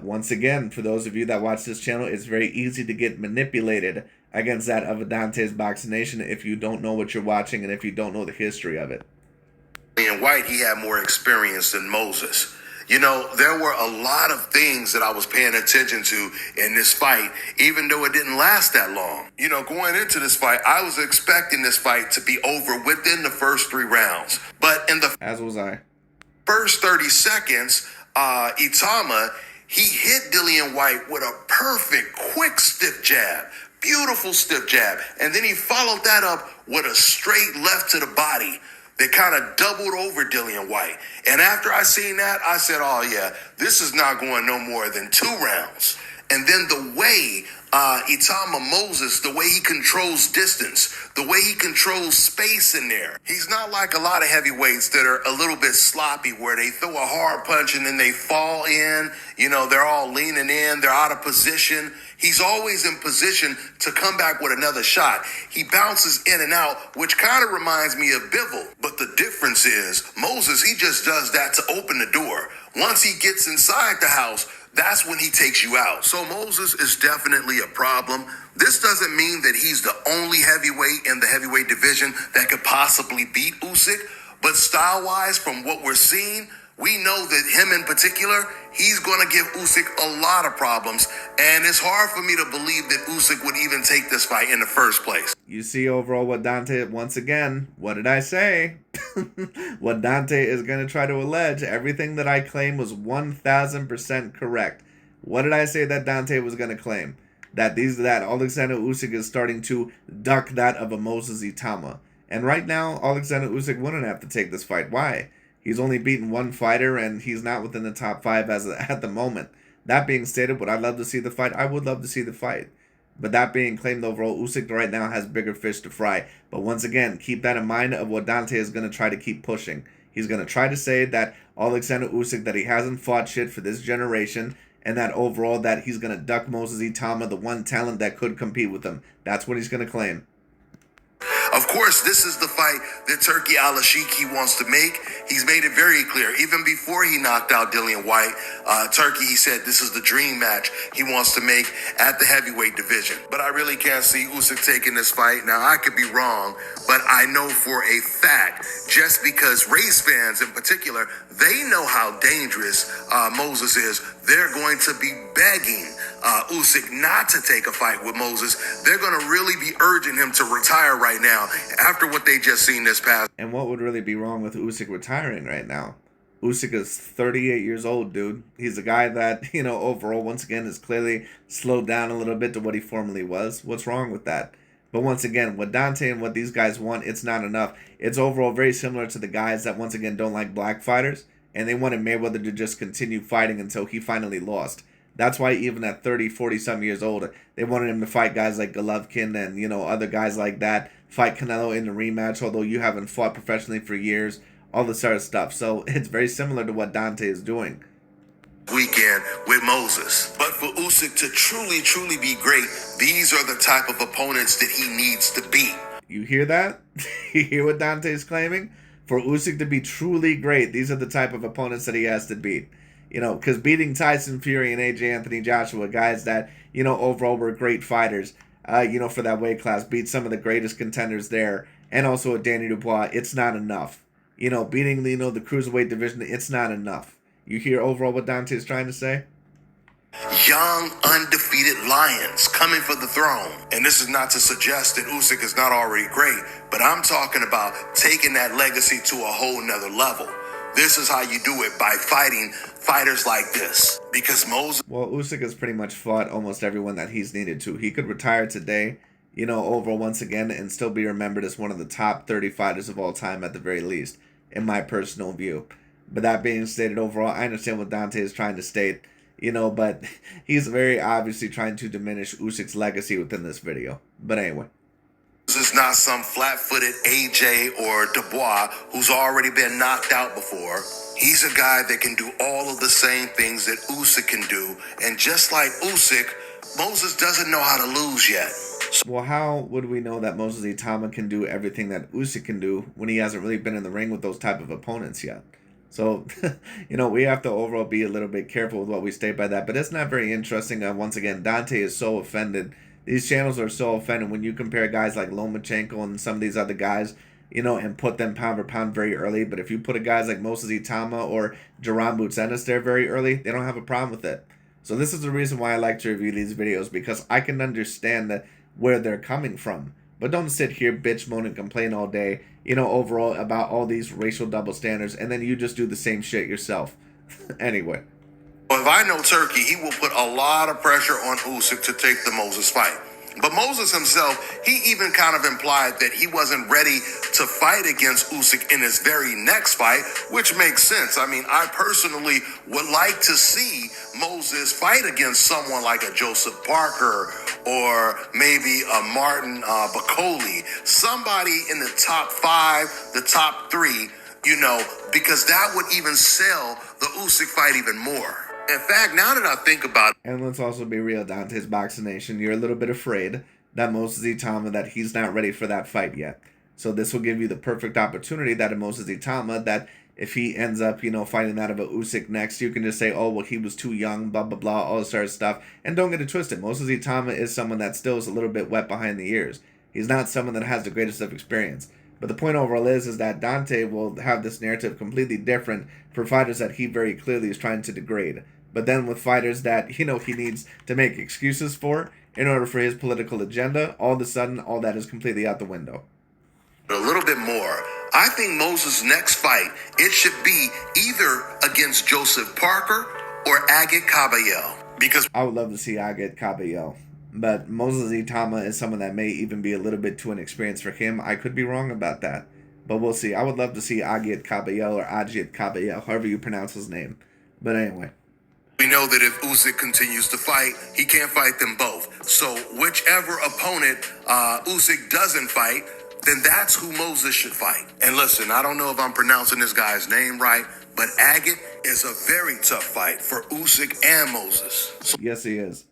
Once again, for those of you that watch this channel, it's very easy to get manipulated against that of a DontaesBoxingNation if you don't know what you're watching and if you don't know the history of it. Dillian White, he had more experience than Moses. You know, there were a lot of things that I was paying attention to in this fight, even though it didn't last that long. You know, going into this fight, I was expecting this fight to be over within the first 3 rounds. But in the As was I. first 30 seconds, Itauma, he hit Dillian White with a perfect, quick, stiff jab. Beautiful stiff jab. And then he followed that up with a straight left to the body that kind of doubled over Dillian White. And after I seen that, I said, oh yeah, this is not going no more than 2 rounds. And then the way Itauma Moses, the way he controls distance, the way he controls space in there. He's not like a lot of heavyweights that are a little bit sloppy where they throw a hard punch and then they fall in. You know, they're all leaning in, they're out of position. He's always in position to come back with another shot. He bounces in and out, which kind of reminds me of Bivol. But the difference is, Moses, he just does that to open the door. Once he gets inside the house, that's when he takes you out. So Moses is definitely a problem. This doesn't mean that he's the only heavyweight in the heavyweight division that could possibly beat Usyk. But style-wise, from what we're seeing, we know that him in particular, he's going to give Usyk a lot of problems. And it's hard for me to believe that Usyk would even take this fight in the first place. You see overall what Dante, once again, what did I say? What Dante is going to try to allege, everything that I claim was 1000% correct. What did I say that Dante was going to claim? That Oleksandr Usyk is starting to duck that of a Moses Itauma. And right now, Oleksandr Usyk wouldn't have to take this fight. Why? He's only beaten 1 fighter, and he's not within the top 5 at the moment. That being stated, would I love to see the fight? I would love to see the fight. But that being claimed overall, Usyk right now has bigger fish to fry. But once again, keep that in mind of what Dante is going to try to keep pushing. He's going to try to say that Oleksandr Usyk, that he hasn't fought shit for this generation, and that overall that he's going to duck Moses Itauma, the one talent that could compete with him. That's what he's going to claim. Of course, this is the fight that Turki Al-Ashiki wants to make. He's made it very clear. Even before he knocked out Dillian White, Turki, he said this is the dream match he wants to make at the heavyweight division. But I really can't see Usyk taking this fight. Now, I could be wrong, but I know for a fact, just because race fans in particular, they know how dangerous Moses is. They're going to be begging Usyk not to take a fight with Moses. They're going to really be urging him to retire right now after what they just seen this past. And what would really be wrong with Usyk retiring right now? Usyk is 38 years old, dude. He's a guy that, overall, once again, is clearly slowed down a little bit to what he formerly was. What's wrong with that? But once again, what Dante and what these guys want, it's not enough. It's overall very similar to the guys that, once again, don't like black fighters. And they wanted Mayweather to just continue fighting until he finally lost. That's why even at 30, 40-some years old, they wanted him to fight guys like Golovkin and, other guys like that. Fight Canelo in the rematch, although you haven't fought professionally for years. All this sort of stuff. So it's very similar to what Dante is doing. Weekend with Moses. But for Usyk to truly, truly be great, these are the type of opponents that he needs to beat. You hear that? You hear what Dante's claiming? For Usyk to be truly great, these are the type of opponents that he has to beat. Because beating Tyson Fury and AJ Anthony Joshua, guys that, overall were great fighters, for that weight class, beat some of the greatest contenders there, and also a Danny Dubois, it's not enough. Beating, the cruiserweight division, it's not enough. You hear overall what Dante is trying to say? Young, undefeated lions coming for the throne. And this is not to suggest that Usyk is not already great, but I'm talking about taking that legacy to a whole nother level. This is how you do it, by fighting fighters like this. Because Moses... Well, Usyk has pretty much fought almost everyone that he's needed to. He could retire today, overall once again, and still be remembered as one of the top 30 fighters of all time at the very least, in my personal view. But that being stated, overall, I understand what Dante is trying to state, but he's very obviously trying to diminish Usyk's legacy within this video. But anyway. This is not some flat-footed AJ or Dubois who's already been knocked out before. He's a guy that can do all of the same things that Usyk can do. And just like Usyk, Moses doesn't know how to lose yet. Well, how would we know that Moses Itauma can do everything that Usyk can do when he hasn't really been in the ring with those type of opponents yet? So, we have to overall be a little bit careful with what we state by that. But it's not very interesting. Once again, Dante is so offended. These channels are so offended when you compare guys like Lomachenko and some of these other guys and put them pound for pound very early. But if you put a guys like Moses Itauma or Jaron Boots there very early, they don't have a problem with it. So this is the reason why I like to review these videos, because I can understand where they're coming from. But don't sit here, bitch, moan, and complain all day, overall about all these racial double standards, and then you just do the same shit yourself. Anyway. Well, if I know Turkey, he will put a lot of pressure on Usyk to take the Moses fight. But Moses himself, he even kind of implied that he wasn't ready to fight against Usyk in his very next fight, which makes sense. I mean, I personally would like to see Moses fight against someone like a Joseph Parker or maybe a Martin Bacoli, somebody in the top 5, the top 3, because that would even sell the Usyk fight even more. In fact, now that I think about it, and let's also be real, DontaesBoxingNation, you're a little bit afraid that Moses Itauma, that he's not ready for that fight yet. So this will give you the perfect opportunity that in Moses Itauma, that if he ends up, fighting that of a Usyk next, you can just say, oh, well, he was too young, blah, blah, blah, all this sort of stuff. And don't get it twisted. Moses Itauma is someone that still is a little bit wet behind the ears. He's not someone that has the greatest of experience. But the point overall is that Dante will have this narrative completely different for fighters that he very clearly is trying to degrade. But then with fighters that, he needs to make excuses for in order for his political agenda, all of a sudden, all that is completely out the window. A little bit more. I think Moses' next fight, it should be either against Joseph Parker or Agit Kabayel. Because I would love to see Agit Kabayel. But Moses Itauma is someone that may even be a little bit too inexperienced for him. I could be wrong about that. But we'll see. I would love to see Agit Kabayel or Agit Kabayel, however you pronounce his name. But anyway. We know that if Usyk continues to fight, he can't fight them both. So whichever opponent Usyk doesn't fight, then that's who Moses should fight. And listen, I don't know if I'm pronouncing this guy's name right, but Agit is a very tough fight for Usyk and Moses. So yes, he is.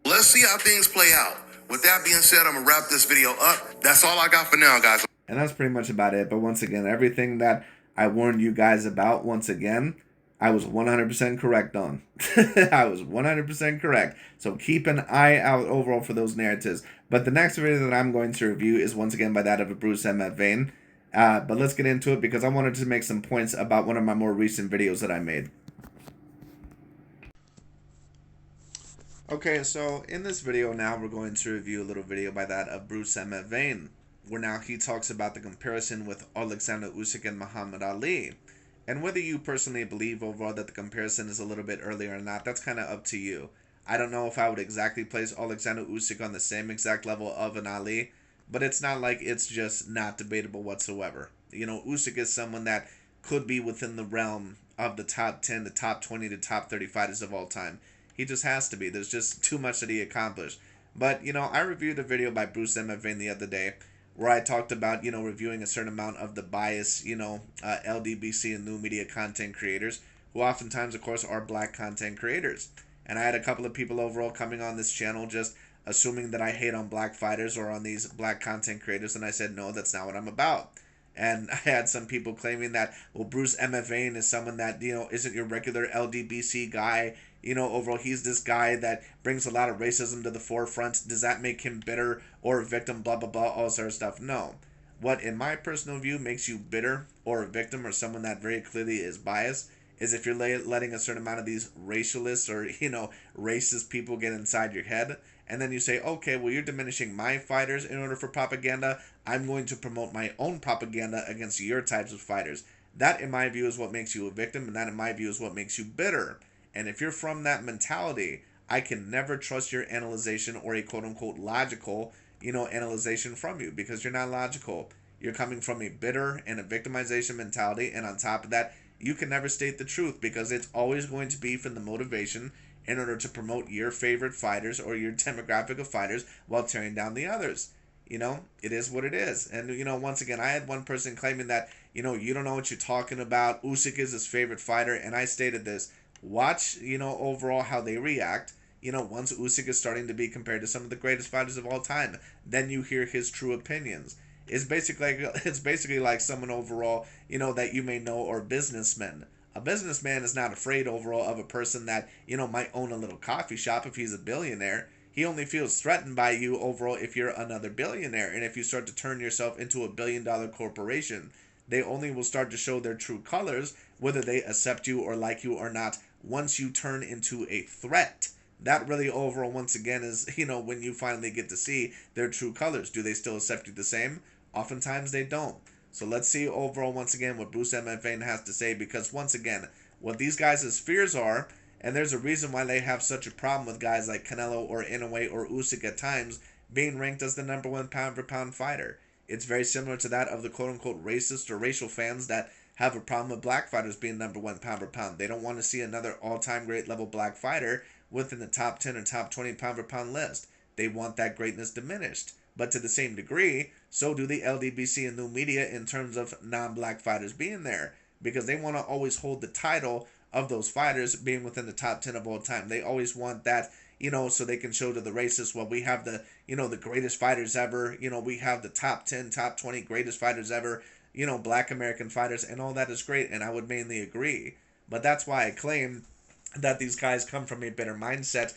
Let's see how things play out. With that being said, I'm going to wrap this video up. That's all I got for now, guys. And that's pretty much about it. But once again, everything that I warned you guys about, once again, I was 100% correct on. I was 100% correct. So keep an eye out overall for those narratives. But the next video that I'm going to review is once again by that of a Bruce M. at VANE. But let's get into it because I wanted to make some points about one of my more recent videos that I made. Okay, so in this video now we're going to review a little video by that of Bruce M. at VANE, where now he talks about the comparison with Oleksandr Usyk and Muhammad Ali. And whether you personally believe overall that the comparison is a little bit earlier or not, that's kind of up to you. I don't know if I would exactly place Oleksandr Usyk on the same exact level of an Ali, but it's not like it's just not debatable whatsoever. Usyk is someone that could be within the realm of the top 10, the top 20, the top 30 fighters of all time. He just has to be. There's just too much that he accomplished. But, I reviewed a video by Bruce M. at VANE the other day where I talked about, reviewing a certain amount of the bias, LDBC and new media content creators, who oftentimes, of course, are black content creators. And I had a couple of people overall coming on this channel just assuming that I hate on black fighters or on these black content creators, and I said, no, that's not what I'm about. And I had some people claiming that, well, Bruce M. at VANE is someone that, isn't your regular LDBC guy. Overall, he's this guy that brings a lot of racism to the forefront. Does that make him bitter or a victim, blah, blah, blah, all sort of stuff? No. What, in my personal view, makes you bitter or a victim or someone that very clearly is biased is if you're letting a certain amount of these racialists or, racist people get inside your head. And then you say, okay, well, you're diminishing my fighters in order for propaganda. I'm going to promote my own propaganda against your types of fighters. That, in my view, is what makes you a victim, and that, in my view, is what makes you bitter. And if you're from that mentality, I can never trust your analyzation or a quote-unquote logical, analyzation from you, because you're not logical. You're coming from a bitter and a victimization mentality, and on top of that, you can never state the truth, because it's always going to be from the motivation in order to promote your favorite fighters or your demographic of fighters while tearing down the others. It is what it is. And, once again, I had one person claiming that, you don't know what you're talking about. Usyk is his favorite fighter, and I stated this. Watch, overall how they react. Once Usyk is starting to be compared to some of the greatest fighters of all time, then you hear his true opinions. It's basically like someone overall, that you may know, or businessmen. A businessman is not afraid overall of a person that, might own a little coffee shop if he's a billionaire. He only feels threatened by you overall if you're another billionaire and if you start to turn yourself into $1 billion corporation. They only will start to show their true colors, whether they accept you or like you or not, once you turn into a threat. That really overall, once again, is, when you finally get to see their true colors. Do they still accept you the same? Oftentimes they don't. So let's see overall, once again, what Bruce VANE has to say, because once again, what these guys' fears are, and there's a reason why they have such a problem with guys like Canelo or Inoue or Usyk at times being ranked as the number one pound for pound fighter. It's very similar to that of the quote-unquote racist or racial fans that have a problem with black fighters being number one pound for pound. They don't want to see another all-time great level black fighter within the top 10 or top 20 pound for pound list. They want that greatness diminished. But to the same degree, so do the LDBC and new media in terms of non-black fighters being there, because they want to always hold the title of those fighters being within the top 10 of all time. They always want that, so they can show to the racists, well, we have the greatest fighters ever, we have the top 10, top 20 greatest fighters ever, black American fighters, and all that is great, and I would mainly agree. But that's why I claim that these guys come from a bitter mindset,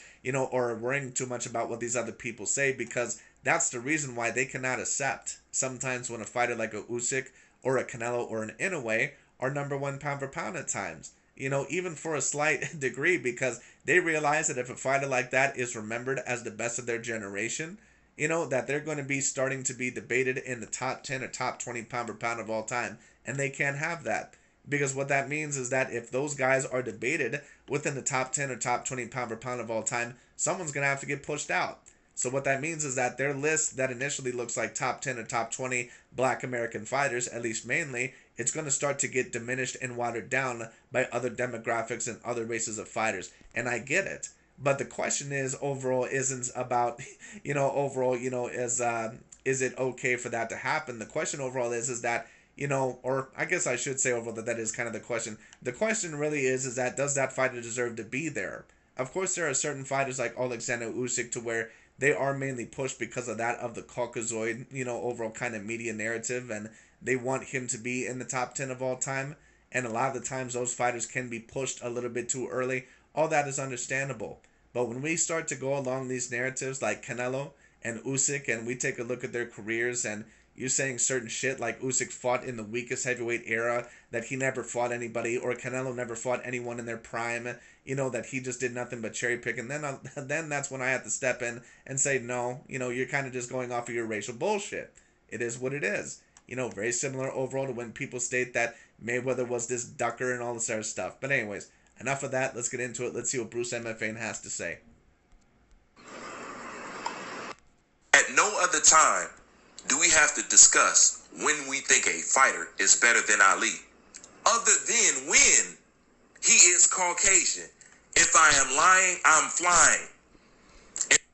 or worrying too much about what these other people say, because that's the reason why they cannot accept sometimes when a fighter like a Usyk or a Canelo or an Inoue are number one pound for pound at times. Even for a slight degree, because they realize that if a fighter like that is remembered as the best of their generation, that they're going to be starting to be debated in the top 10 or top 20 pound for pound of all time. And they can't have that. Because what that means is that if those guys are debated within the top 10 or top 20 pound for pound of all time, someone's going to have to get pushed out. So what that means is that their list that initially looks like top 10 or top 20 black American fighters, at least mainly, it's going to start to get diminished and watered down by other demographics and other races of fighters. And I get it. But the question is, overall, isn't about, is it okay for that to happen? The question overall is that, or I guess I should say overall that is kind of the question. The question really is that does that fighter deserve to be there? Of course, there are certain fighters like Oleksandr Usyk to where they are mainly pushed because of that of the Caucasoid, overall kind of media narrative, and they want him to be in the top 10 of all time. And a lot of the times those fighters can be pushed a little bit too early. All that is understandable. But when we start to go along these narratives like Canelo and Usyk, and we take a look at their careers, and you're saying certain shit like Usyk fought in the weakest heavyweight era, that he never fought anybody, or Canelo never fought anyone in their prime, that he just did nothing but cherry pick, and then that's when I have to step in and say, no, you're kind of just going off of your racial bullshit. It is what it is. Very similar overall to when people state that Mayweather was this ducker and all this other stuff. But anyways, enough of that. Let's get into it. Let's see what Bruce VANE has to say. At no other time do we have to discuss when we think a fighter is better than Ali, other than when he is Caucasian. If I am lying, I'm flying.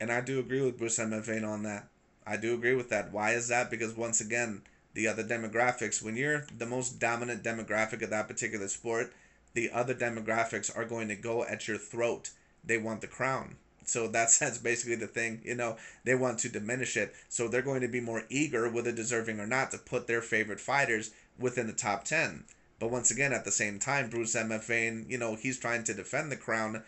And I do agree with Bruce VANE on that. I do agree with that. Why is that? Because once again, the other demographics, when you're the most dominant demographic of that particular sport, the other demographics are going to go at your throat. They want the crown. So that's basically the thing, they want to diminish it. So they're going to be more eager, whether deserving or not, to put their favorite fighters within the top 10. But once again, at the same time, Bruce VANE, he's trying to defend the crown,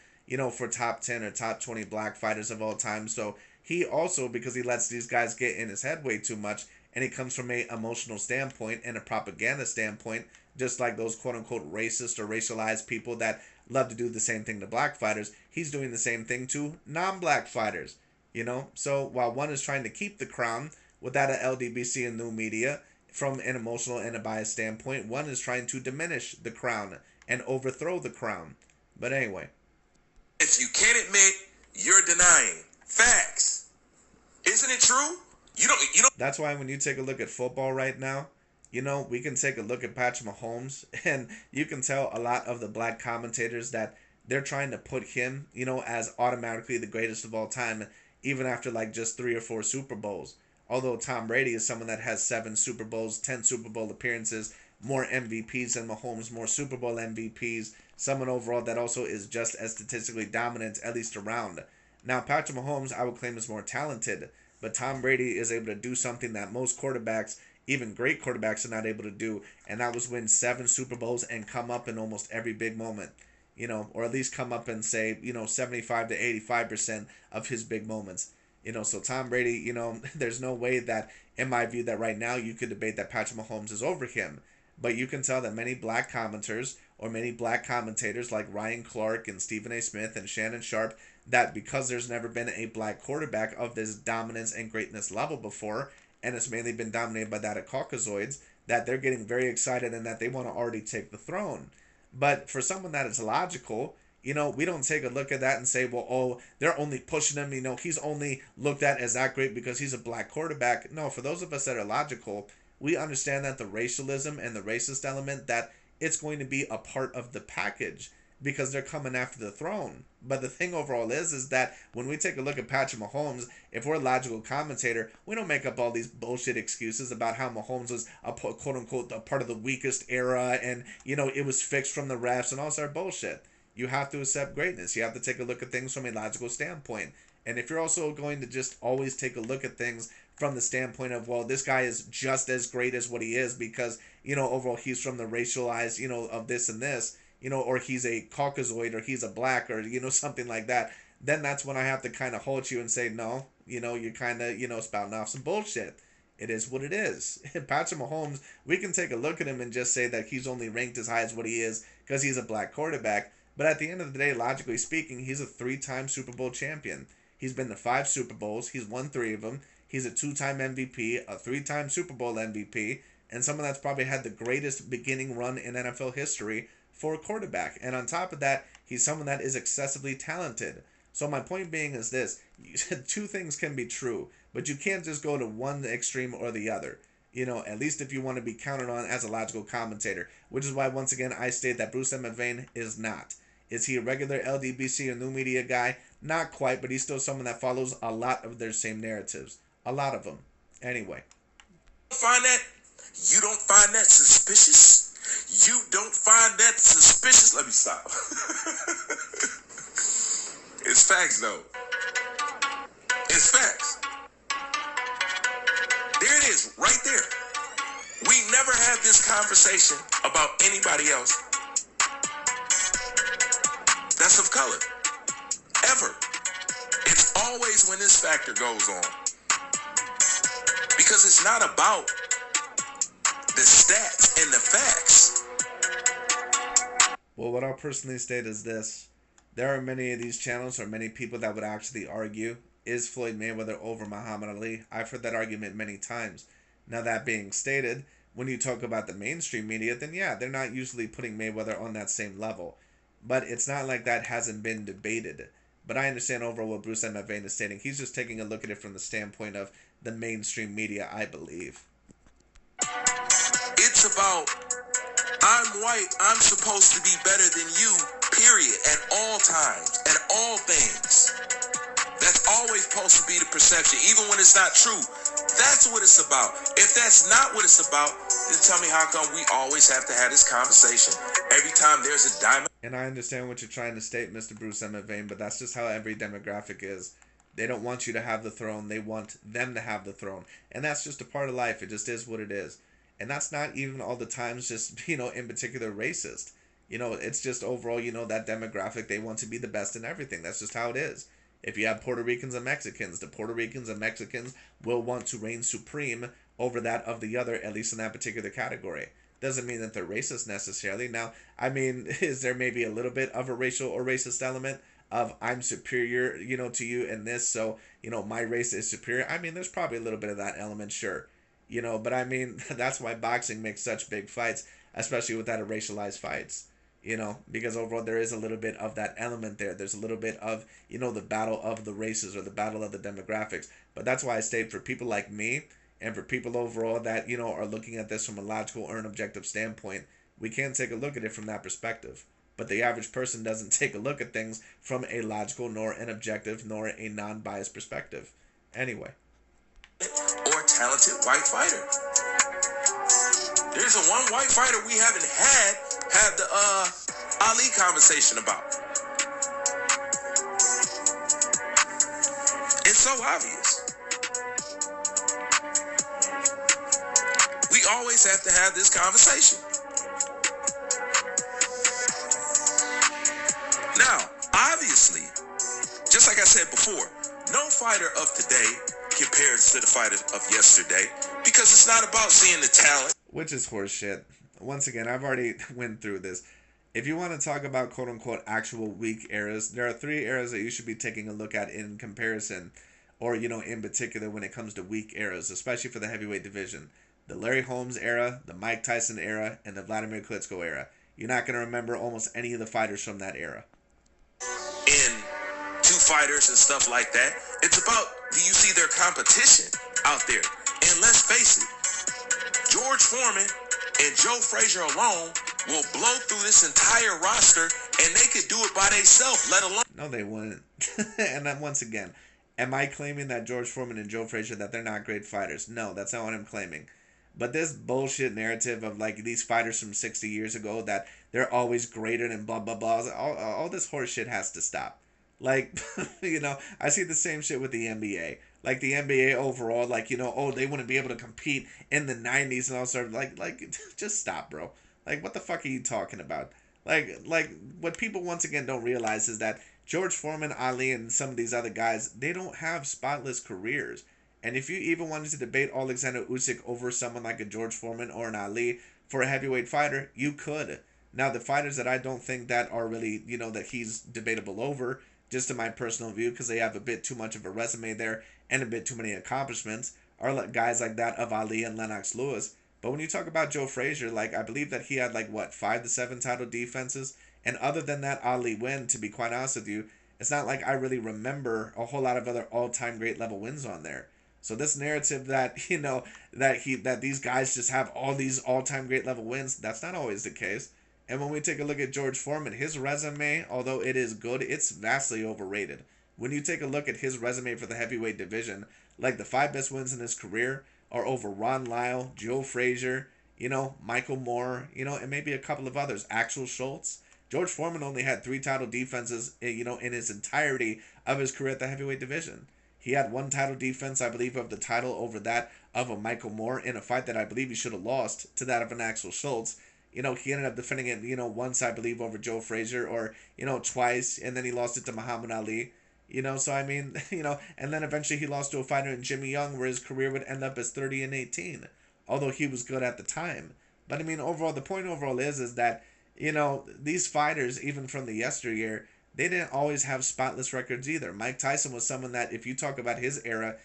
for top 10 or top 20 black fighters of all time. So he also, because he lets these guys get in his head way too much, and he comes from a emotional standpoint and a propaganda standpoint, just like those quote-unquote racist or racialized people that love to do the same thing to black fighters, he's doing the same thing to non-black fighters, So while one is trying to keep the crown without an LDBC and new media, from an emotional and a biased standpoint, one is trying to diminish the crown and overthrow the crown. But anyway. If you can't admit, you're denying. Facts. Isn't it true? You don't. That's why when you take a look at football right now, we can take a look at Patrick Mahomes, and you can tell a lot of the black commentators that they're trying to put him, as automatically the greatest of all time, even after like just 3 or 4 Super Bowls. Although Tom Brady is someone that has 7 Super Bowls, 10 Super Bowl appearances, more MVPs than Mahomes, more Super Bowl MVPs, someone overall that also is just as statistically dominant, at least around. Now, Patrick Mahomes, I would claim, is more talented, but Tom Brady is able to do something that most quarterbacks, even great quarterbacks, are not able to do, and that was win 7 Super Bowls and come up in almost every big moment. or at least come up and say, 75 to 85% of his big moments. So Tom Brady, there's no way that, in my view, that right now you could debate that Patrick Mahomes is over him. But you can tell that many black commenters or many black commentators like Ryan Clark and Stephen A. Smith and Shannon Sharp, that because there's never been a black quarterback of this dominance and greatness level before, and it's mainly been dominated by that of Caucasoids, that they're getting very excited and that they want to already take the throne. But for someone that is logical, we don't take a look at that and say, well, oh, they're only pushing him. He's only looked at as that great because he's a black quarterback. No, for those of us that are logical, we understand that the racialism and the racist element, that it's going to be a part of the package because they're coming after the throne. But the thing overall is that when we take a look at Patrick Mahomes, if we're a logical commentator, we don't make up all these bullshit excuses about how Mahomes was a quote unquote a part of the weakest era and it was fixed from the refs and all that bullshit. You have to accept greatness. You have to take a look at things from a logical standpoint. And if you're also going to just always take a look at things from the standpoint of, well, this guy is just as great as what he is because, overall he's from the racialized, of this and this, or he's a Caucasoid or he's a black or, something like that, then that's when I have to kind of hold you and say, no, you're kind of, spouting off some bullshit. It is what it is. Patrick Mahomes, we can take a look at him and just say that he's only ranked as high as what he is because he's a black quarterback. But at the end of the day, logically speaking, he's a 3-time Super Bowl champion. He's been to 5 Super Bowls. He's won 3 of them. He's a 2-time MVP, a 3-time Super Bowl MVP, and someone that's probably had the greatest beginning run in NFL history for a quarterback. And on top of that, he's someone that is excessively talented. So my point being is this: two things can be true, but you can't just go to one extreme or the other. At least if you want to be counted on as a logical commentator, which is why, once again, I state that Bruce VANE is not. Is he a regular LDBC or new media guy? Not quite, but he's still someone that follows a lot of their same narratives. A lot of them. Anyway. You don't find that suspicious? You don't find that suspicious? Let me stop. It's facts, though. It's facts. There it is, right there. We never had this conversation about anybody else that's of color. Ever. It's always when this factor goes on. Because it's not about the stats and the facts. Well, what I'll personally state is this. There are many of these channels or many people that would actually argue, is Floyd Mayweather over Muhammad Ali? I've heard that argument many times. Now, that being stated, when you talk about the mainstream media, then yeah, they're not usually putting Mayweather on that same level. But it's not like that hasn't been debated. But I understand overall what Bruce VANE is stating. He's just taking a look at it from the standpoint of the mainstream media, I believe. It's about, I'm white, I'm supposed to be better than you, period, at all times, at all things. That's always supposed to be the perception, even when it's not true. That's what it's about. If that's not what it's about, then tell me how come we always have to have this conversation every time there's a diamond. And I understand what you're trying to state, Mr. Bruce VANE, but that's just how every demographic is. They don't want you to have the throne. They want them to have the throne. And that's just a part of life. It just is what it is. And that's not even all the times just, in particular racist. It's just overall, that demographic, they want to be the best in everything. That's just how it is. If you have Puerto Ricans and Mexicans, the Puerto Ricans and Mexicans will want to reign supreme over that of the other, at least in that particular category. Doesn't mean that they're racist necessarily. Now, is there maybe a little bit of a racial or racist element of I'm superior, to you in this, so, my race is superior? There's probably a little bit of that element, sure. But that's why boxing makes such big fights, especially with that racialized fights. Because overall there is a little bit of that element there. There's a little bit of, the battle of the races or the battle of the demographics. But that's why I state, for people like me and for people overall that, are looking at this from a logical or an objective standpoint, we can take a look at it from that perspective. But the average person doesn't take a look at things from a logical nor an objective nor a non-biased perspective. Anyway. Or talented white fighter. There's a one white fighter we haven't had the Ali conversation about. It's so obvious. We always have to have this conversation. said before, no fighter of today compares to the fighters of yesterday because it's not about seeing the talent. Which is horseshit. Once again, I've already went through this. If you want to talk about quote-unquote actual weak eras, there are 3 eras that you should be taking a look at in comparison, or, in particular when it comes to weak eras, especially for the heavyweight division. The Larry Holmes era, the Mike Tyson era, and the Vladimir Klitschko era. You're not going to remember almost any of the fighters from that era. In 2 fighters and stuff like that, it's about, do you see their competition out there? And let's face it, George Foreman and Joe Frazier alone will blow through this entire roster, and they could do it by themselves, let alone... No, they wouldn't. And then once again, am I claiming that George Foreman and Joe Frazier, that they're not great fighters? No, that's not what I'm claiming. But this bullshit narrative of like these fighters from 60 years ago that they're always greater than blah, blah, blah, all this horse shit has to stop. Like, I see the same shit with the NBA. Like the NBA overall, like, they wouldn't be able to compete in the 90s and all sort of like, just stop, bro. Like, what the fuck are you talking about? Like what people once again don't realize is that George Foreman, Ali, and some of these other guys, they don't have spotless careers. And if you even wanted to debate Oleksandr Usyk over someone like a George Foreman or an Ali for a heavyweight fighter, you could. Now, the fighters that I don't think that are really, that he's debatable over, just in my personal view, because they have a bit too much of a resume there and a bit too many accomplishments, are guys like that of Ali and Lennox Lewis. But when you talk about Joe Frazier, I believe that he had 5 to 7 title defenses. And other than that Ali win, to be quite honest with you, it's not like I really remember a whole lot of other all-time great level wins on there. So this narrative that, that these guys just have all these all-time great level wins, that's not always the case. And when we take a look at George Foreman, his resume, although it is good, it's vastly overrated. When you take a look at his resume for the heavyweight division, the 5 best wins in his career are over Ron Lyle, Joe Frazier, Michael Moore, and maybe a couple of others, Axel Schultz. George Foreman only had 3 title defenses, in his entirety of his career at the heavyweight division. He had 1 title defense, I believe, of the title over that of a Michael Moore in a fight that I believe he should have lost to that of an Axel Schultz. He ended up defending it, once, I believe, over Joe Frazier, or, twice, and then he lost it to Muhammad Ali. So I mean, and then eventually he lost to a fighter in Jimmy Young, where his career would end up as 30-18, although he was good at the time. But I mean, overall, the point overall is that, these fighters, even from the yesteryear, they didn't always have spotless records either. Mike Tyson was someone that, if you talk about his era,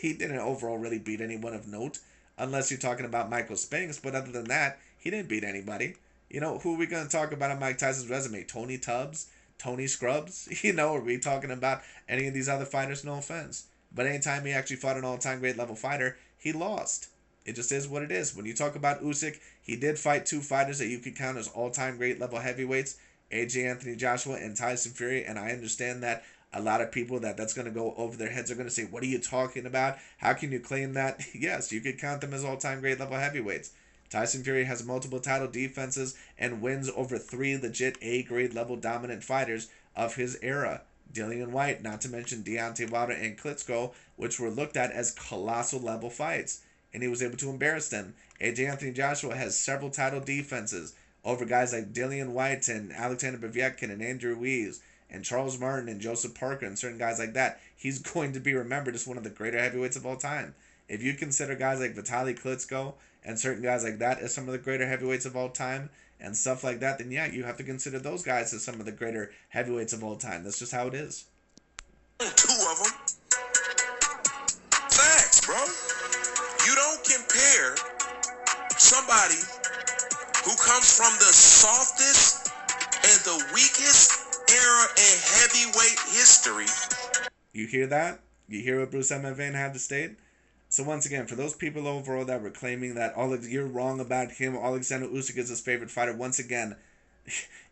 he didn't overall really beat anyone of note, unless you're talking about Michael Spinks. But other than that, he didn't beat anybody. Who are we going to talk about on Mike Tyson's resume? Tony Tubbs? Tony Scrubs? Are we talking about any of these other fighters? No offense. But anytime he actually fought an all-time great level fighter, he lost. It just is what it is. When you talk about Usyk, he did fight 2 fighters that you could count as all-time great level heavyweights, AJ Anthony Joshua and Tyson Fury, and I understand that a lot of people that's going to go over their heads are going to say, what are you talking about? How can you claim that? Yes, you could count them as all-time great level heavyweights. Tyson Fury has multiple title defenses and wins over 3 legit A-grade level dominant fighters of his era. Dillian White, not to mention Deontay Wilder and Klitschko, which were looked at as colossal level fights, and he was able to embarrass them. AJ Anthony Joshua has several title defenses over guys like Dillian White and Alexander Povetkin and Andrew Ruiz and Charles Martin and Joseph Parker and certain guys like that. He's going to be remembered as one of the greater heavyweights of all time. If you consider guys like Vitaly Klitschko and certain guys like that as some of the greater heavyweights of all time and stuff like that, then yeah, you have to consider those guys as some of the greater heavyweights of all time. That's just how it is. 2 of them. Facts, bro. You don't compare somebody who comes from the softest and the weakest era in heavyweight history. You hear that? You hear what Bruce VANE had to state? So once again, for those people overall that were claiming that you're wrong about him, Oleksandr Usyk is his favorite fighter, once again,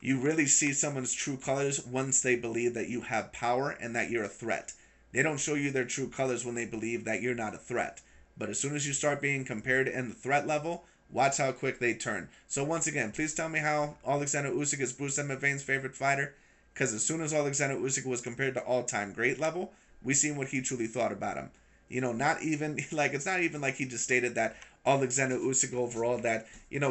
you really see someone's true colors once they believe that you have power and that you're a threat. They don't show you their true colors when they believe that you're not a threat. But as soon as you start being compared in the threat level, watch how quick they turn. So once again, please tell me how Oleksandr Usyk is Bruce VANE's favorite fighter. Because as soon as Oleksandr Usyk was compared to all-time great level, we seen what he truly thought about him. Not even, it's not even like he just stated that, Oleksandr Usyk overall that,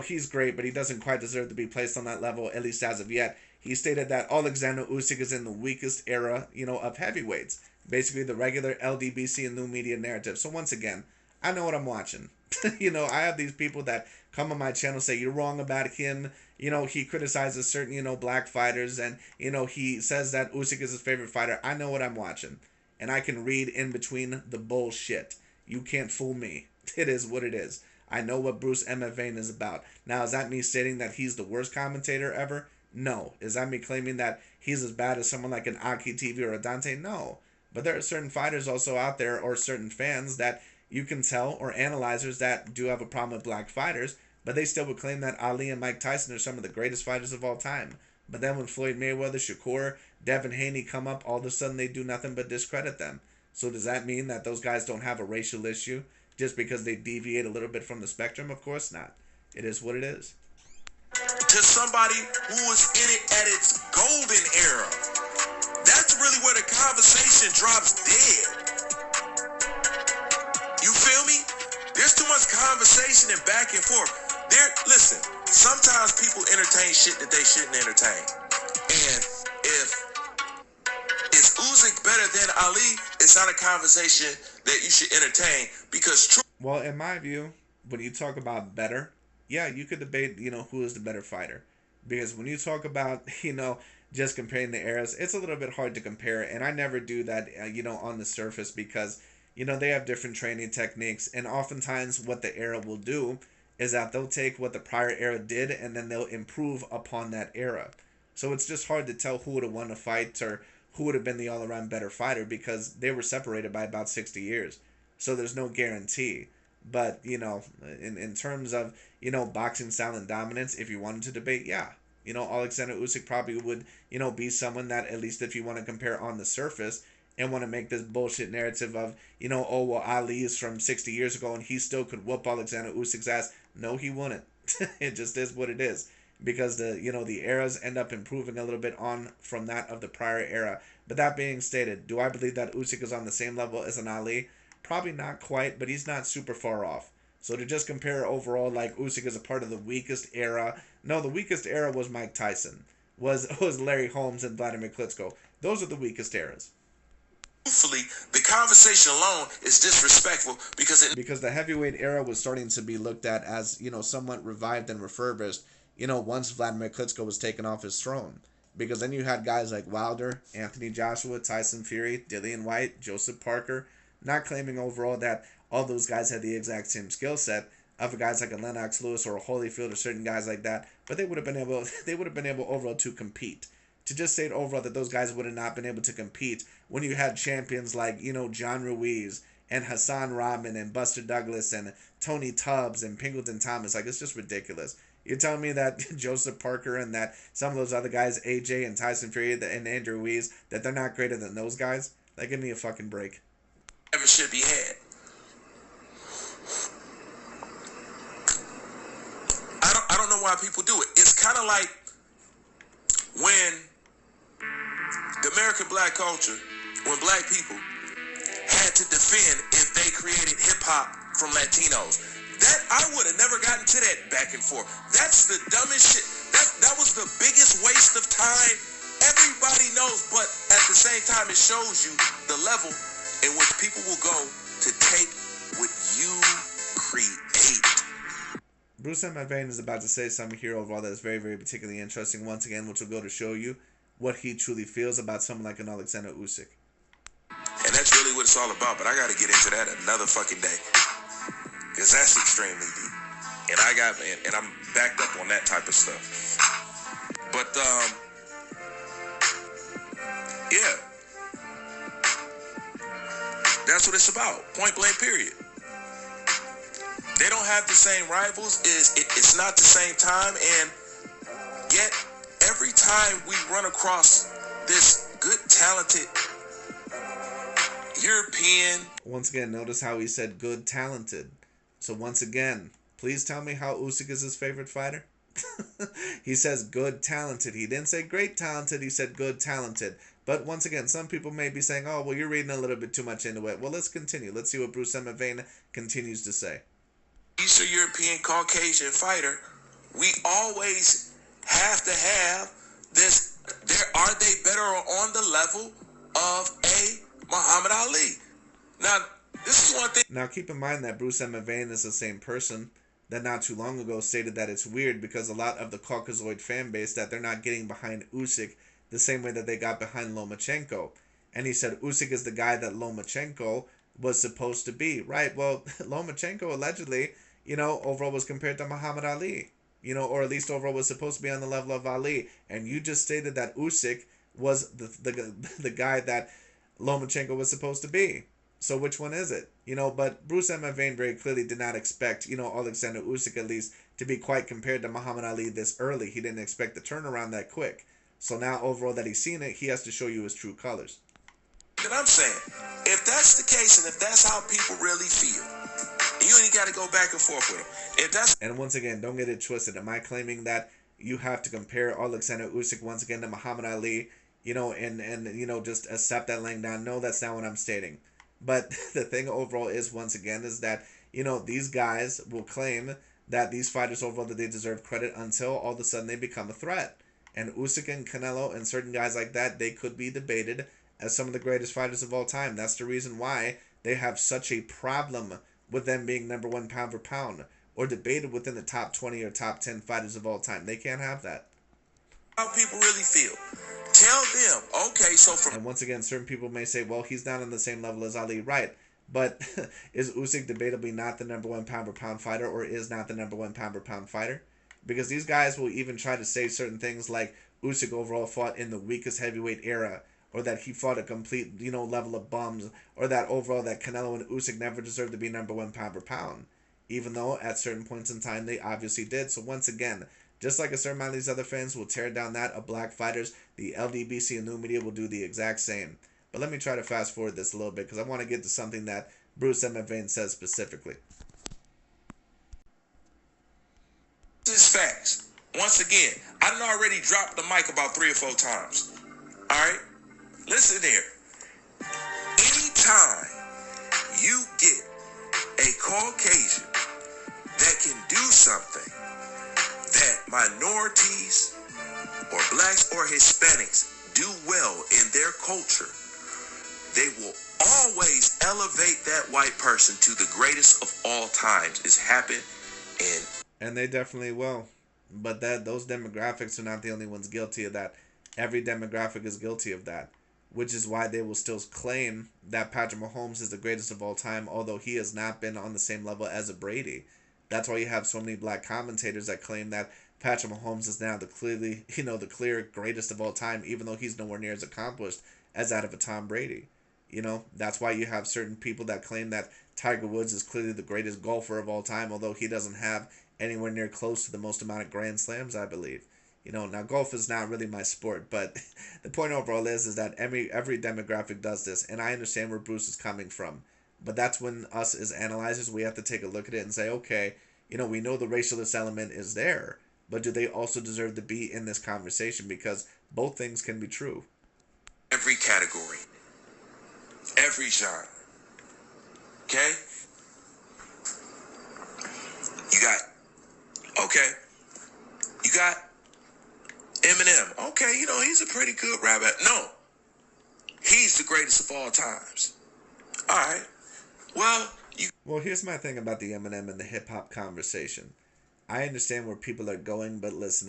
he's great, but he doesn't quite deserve to be placed on that level, at least as of yet. He stated that Oleksandr Usyk is in the weakest era, of heavyweights. Basically, the regular LDBC and new media narrative. So once again, I know what I'm watching. I have these people that come on my channel say you're wrong about him. He criticizes certain, black fighters, and, he says that Usyk is his favorite fighter. I know what I'm watching, and I can read in between the bullshit. You can't fool me. It is what it is. I know what Bruce VANE is about. Now, is that me stating that he's the worst commentator ever? No. Is that me claiming that he's as bad as someone like an Aki TV or a Dante? No. But there are certain fighters also out there, or certain fans that you can tell, or analyzers that do have a problem with black fighters, but they still would claim that Ali and Mike Tyson are some of the greatest fighters of all time. But then when Floyd Mayweather, Shakur, Devin Haney come up, all of a sudden they do nothing but discredit them. So does that mean that those guys don't have a racial issue just because they deviate a little bit from the spectrum? Of course not. It is what it is. To somebody who was in it at its golden era. That's really where the conversation drops dead. You feel me? There's too much conversation and back and forth. Listen, sometimes people entertain shit that they shouldn't entertain. And if is Usyk better than Ali, it's not a conversation that you should entertain, because Well, in my view, when you talk about better, yeah, you could debate, who is the better fighter. Because when you talk about, just comparing the eras, it's a little bit hard to compare. And I never do that, on the surface, because, they have different training techniques. And oftentimes what the era will do is that they'll take what the prior era did and then they'll improve upon that era. So it's just hard to tell who would have won a fight or who would have been the all-around better fighter, because they were separated by about 60 years. So there's no guarantee. But, in terms of, boxing style and dominance, if you wanted to debate, yeah. Oleksandr Usyk probably would, be someone that, at least if you want to compare on the surface and want to make this bullshit narrative of, oh, well, Ali is from 60 years ago and he still could whoop Oleksandr Usyk's ass. No, he wouldn't. It just is what it is. Because the eras end up improving a little bit on from that of the prior era. But that being stated, do I believe that Usyk is on the same level as an Ali? Probably not quite, but he's not super far off. So to just compare overall, like Usyk is a part of the weakest era. No, the weakest era was Mike Tyson. Was Larry Holmes and Vladimir Klitschko. Those are the weakest eras. truthfully, the conversation alone is disrespectful because the heavyweight era was starting to be looked at as, somewhat revived and refurbished, once Vladimir Klitschko was taken off his throne. Because then you had guys like Wilder, Anthony Joshua, Tyson Fury, Dillian Whyte, Joseph Parker, not claiming overall that all those guys had the exact same skill set of guys like a Lennox Lewis or a Holyfield or certain guys like that, but they would have been able overall to compete. To just say overall that those guys would have not been able to compete when you had champions like, John Ruiz and Hassan Rahman and Buster Douglas and Tony Tubbs and Pingleton Thomas. Like, it's just ridiculous. You're telling me that Joseph Parker and that some of those other guys, AJ and Tyson Fury and Andrew Ruiz, that they're not greater than those guys? Like, give me a fucking break. never should be had. I don't know why people do it. It's kind of like when the American black culture, when black people had to defend if they created hip-hop from Latinos. That I would have never gotten to that back and forth. That's the dumbest shit. That was the biggest waste of time. Everybody knows, but at the same time, it shows you the level in which people will go to take what you create. Bruce VANE is about to say something here overall that is very, very particularly interesting. Once again, which will go to show you what he truly feels about someone like an Oleksandr Usyk. And that's really what it's all about. But I got to get into that another fucking day. Because that's extremely deep. And I'm backed up on that type of stuff. But, yeah. That's what it's about. Point blank, period. They don't have the same rivals. It's not the same time. And yet, every time we run across this good, talented European... Once again, notice how he said good, talented. So once again, please tell me how Usyk is his favorite fighter. He says good, talented. He didn't say great, talented. He said good, talented. But once again, some people may be saying, oh, well, you're reading a little bit too much into it. Well, let's continue. Let's see what Bruce VANE continues to say. Eastern European Caucasian fighter, we always have to have this. Are they better on the level of a Muhammad Ali? Now, this is one thing. Now, keep in mind that Bruce and VANE is the same person that not too long ago stated that it's weird because a lot of the Caucasoid fan base that they're not getting behind Usyk the same way that they got behind Lomachenko. And he said Usyk is the guy that Lomachenko was supposed to be. Right, well, Lomachenko allegedly, overall was compared to Muhammad Ali. Or at least overall was supposed to be on the level of Ali. And you just stated that Usyk was the guy that Lomachenko was supposed to be. So which one is it? But Bruce and VANE very clearly did not expect, Oleksandr Usyk at least to be quite compared to Muhammad Ali this early. He didn't expect the turnaround that quick. So now overall that he's seen it, he has to show you his true colors. And I'm saying, if that's the case and if that's how people really feel, you ain't got to go back and forth with them. If that's And once again, don't get it twisted. Am I claiming that you have to compare Oleksandr Usyk once again to Muhammad Ali, and just accept that laying down? No, that's not what I'm stating. But the thing overall is, once again, is that, these guys will claim that these fighters overall that they deserve credit until all of a sudden they become a threat. And Usyk and Canelo and certain guys like that, they could be debated as some of the greatest fighters of all time. That's the reason why they have such a problem with them being number one pound for pound or debated within the top 20 or top 10 fighters of all time. They can't have that. how people really feel. Tell them, okay, so from... And once again, certain people may say, well, he's not on the same level as Ali. Right. But is Usyk debatably not the number one pound for pound fighter, or is not the number one pound for pound fighter? Because these guys will even try to say certain things like Usyk overall fought in the weakest heavyweight era, or that he fought a complete, level of bums, or that overall that Canelo and Usyk never deserved to be number one pound per pound. Even though at certain points in time they obviously did. So once again, just like a certain amount of these other fans will tear down that of black fighters, the LDBC and new media will do the exact same. But let me try to fast forward this a little bit because I want to get to something that Bruce M. VANE says specifically. This is facts. Once again, I done already dropped the mic about 3 or 4 times. All right? Listen here. Anytime you get a Caucasian that can do something that minorities or blacks or Hispanics do well in their culture, they will always elevate that white person to the greatest of all times. It's happened in... And they definitely will. But those demographics are not the only ones guilty of that. Every demographic is guilty of that. Which is why they will still claim that Patrick Mahomes is the greatest of all time, although he has not been on the same level as a Brady. That's why you have so many black commentators that claim that Patrick Mahomes is now the clear greatest of all time, even though he's nowhere near as accomplished as that of a Tom Brady. That's why you have certain people that claim that Tiger Woods is clearly the greatest golfer of all time, although he doesn't have anywhere near close to the most amount of Grand Slams, I believe. Now golf is not really my sport, but the point overall is that every demographic does this, and I understand where Bruce is coming from. But that's when us as analyzers, we have to take a look at it and say, okay, we know the racialist element is there, but do they also deserve to be in this conversation? Because both things can be true. Every category, every genre, okay? You got Eminem. Okay, he's a pretty good rapper. No, he's the greatest of all times. All right. Well, here's my thing about the Eminem and the hip hop conversation. I understand where people are going, but listen,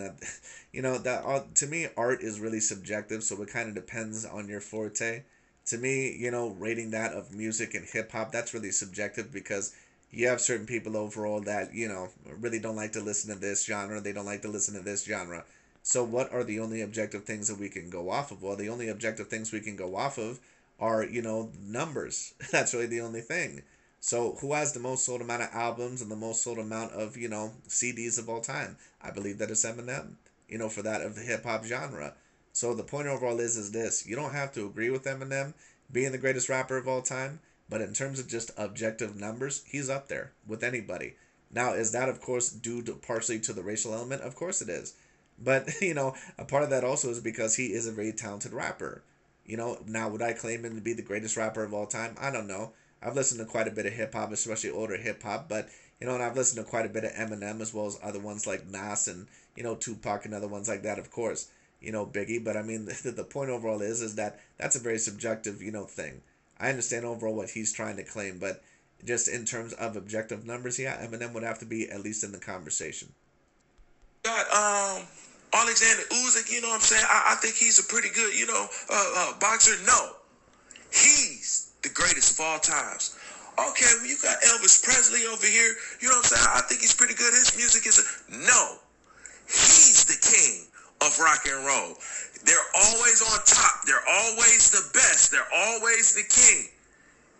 to me, art is really subjective, so it kind of depends on your forte. To me, rating that of music and hip hop, that's really subjective because you have certain people overall that, really don't like to listen to this genre. They don't like to listen to this genre. So what are the only objective things that we can go off of? Well, the only objective things we can go off of are, numbers. That's really the only thing. So who has the most sold amount of albums and the most sold amount of, CDs of all time? I believe that it's Eminem, for that of the hip-hop genre. So the point overall is this. You don't have to agree with Eminem being the greatest rapper of all time, but in terms of just objective numbers, he's up there with anybody. Now, is that, of course, due partially to the racial element? Of course it is. But, a part of that also is because he is a very talented rapper. Now, would I claim him to be the greatest rapper of all time? I don't know. I've listened to quite a bit of hip-hop, especially older hip-hop, but, And I've listened to quite a bit of Eminem as well as other ones like Nas and, Tupac and other ones like that, of course, Biggie. But I mean, the point overall is that that's a very subjective, thing. I understand overall what he's trying to claim, but just in terms of objective numbers, yeah, Eminem would have to be at least in the conversation. Got Oleksandr Usyk, you know what I'm saying? I think he's a pretty good, boxer. No, he's the greatest of all times. Okay, well, you got Elvis Presley over here. You know what I'm saying? I think he's pretty good. His music is no. He's the king of rock and roll. They're always on top. They're always the best. They're always the king.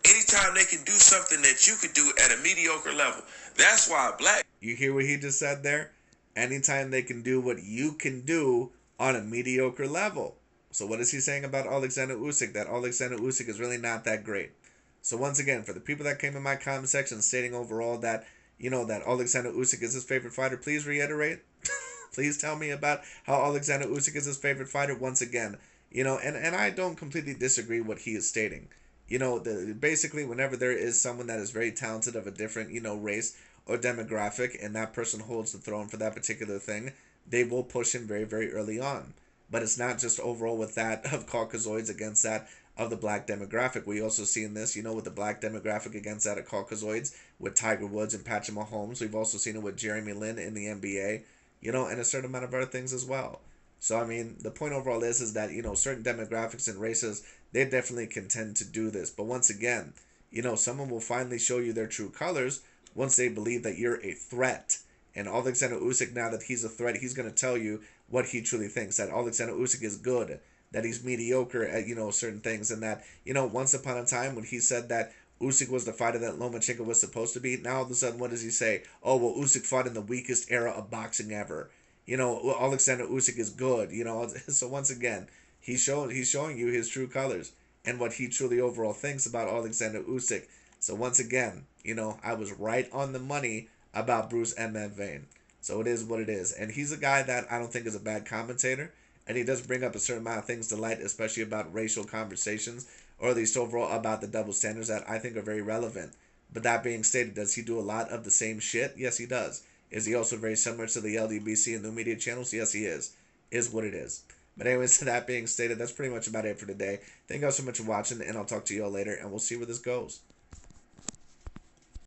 Anytime they can do something that you could do at a mediocre level. That's why black. You hear what he just said there? Anytime they can do what you can do on a mediocre level. So what is he saying about Oleksandr Usyk? That Oleksandr Usyk is really not that great. So once again, for the people that came in my comment section stating overall that, that Oleksandr Usyk is his favorite fighter, please reiterate. Please tell me about how Oleksandr Usyk is his favorite fighter once again. And I don't completely disagree what he is stating. Basically, whenever there is someone that is very talented of a different, race or demographic, and that person holds the throne for that particular thing, they will push him very, very early on. But it's not just overall with that of Caucasoids against that of the black demographic. We also see in this, with the black demographic against that of Caucasoids, with Tiger Woods and Patrick Mahomes. We've also seen it with Jeremy Lin in the NBA, and a certain amount of other things as well. So, I mean, the point overall is that, certain demographics and races, they definitely can tend to do this. But once again, someone will finally show you their true colors once they believe that you're a threat. And Oleksandr Usyk, now that he's a threat, he's going to tell you what he truly thinks. That Oleksandr Usyk is good, that he's mediocre at, certain things. And that, once upon a time when he said that Usyk was the fighter that Lomachenko was supposed to be, now all of a sudden, what does he say? Oh, well, Usyk fought in the weakest era of boxing ever. Oleksandr Usyk is good, So once again, he's showing you his true colors and what he truly overall thinks about Oleksandr Usyk. So once again, I was right on the money about Bruce M.F. VANE. So it is what it is. And he's a guy that I don't think is a bad commentator. And he does bring up a certain amount of things to light, especially about racial conversations, or at least overall about the double standards that I think are very relevant. But that being stated, does he do a lot of the same shit? Yes, he does. Is he also very similar to the LDBC and new media channels? Yes, he is. Is what it is. But anyways, that being stated, that's pretty much about it for today. Thank you all so much for watching, and I'll talk to you all later, and we'll see where this goes.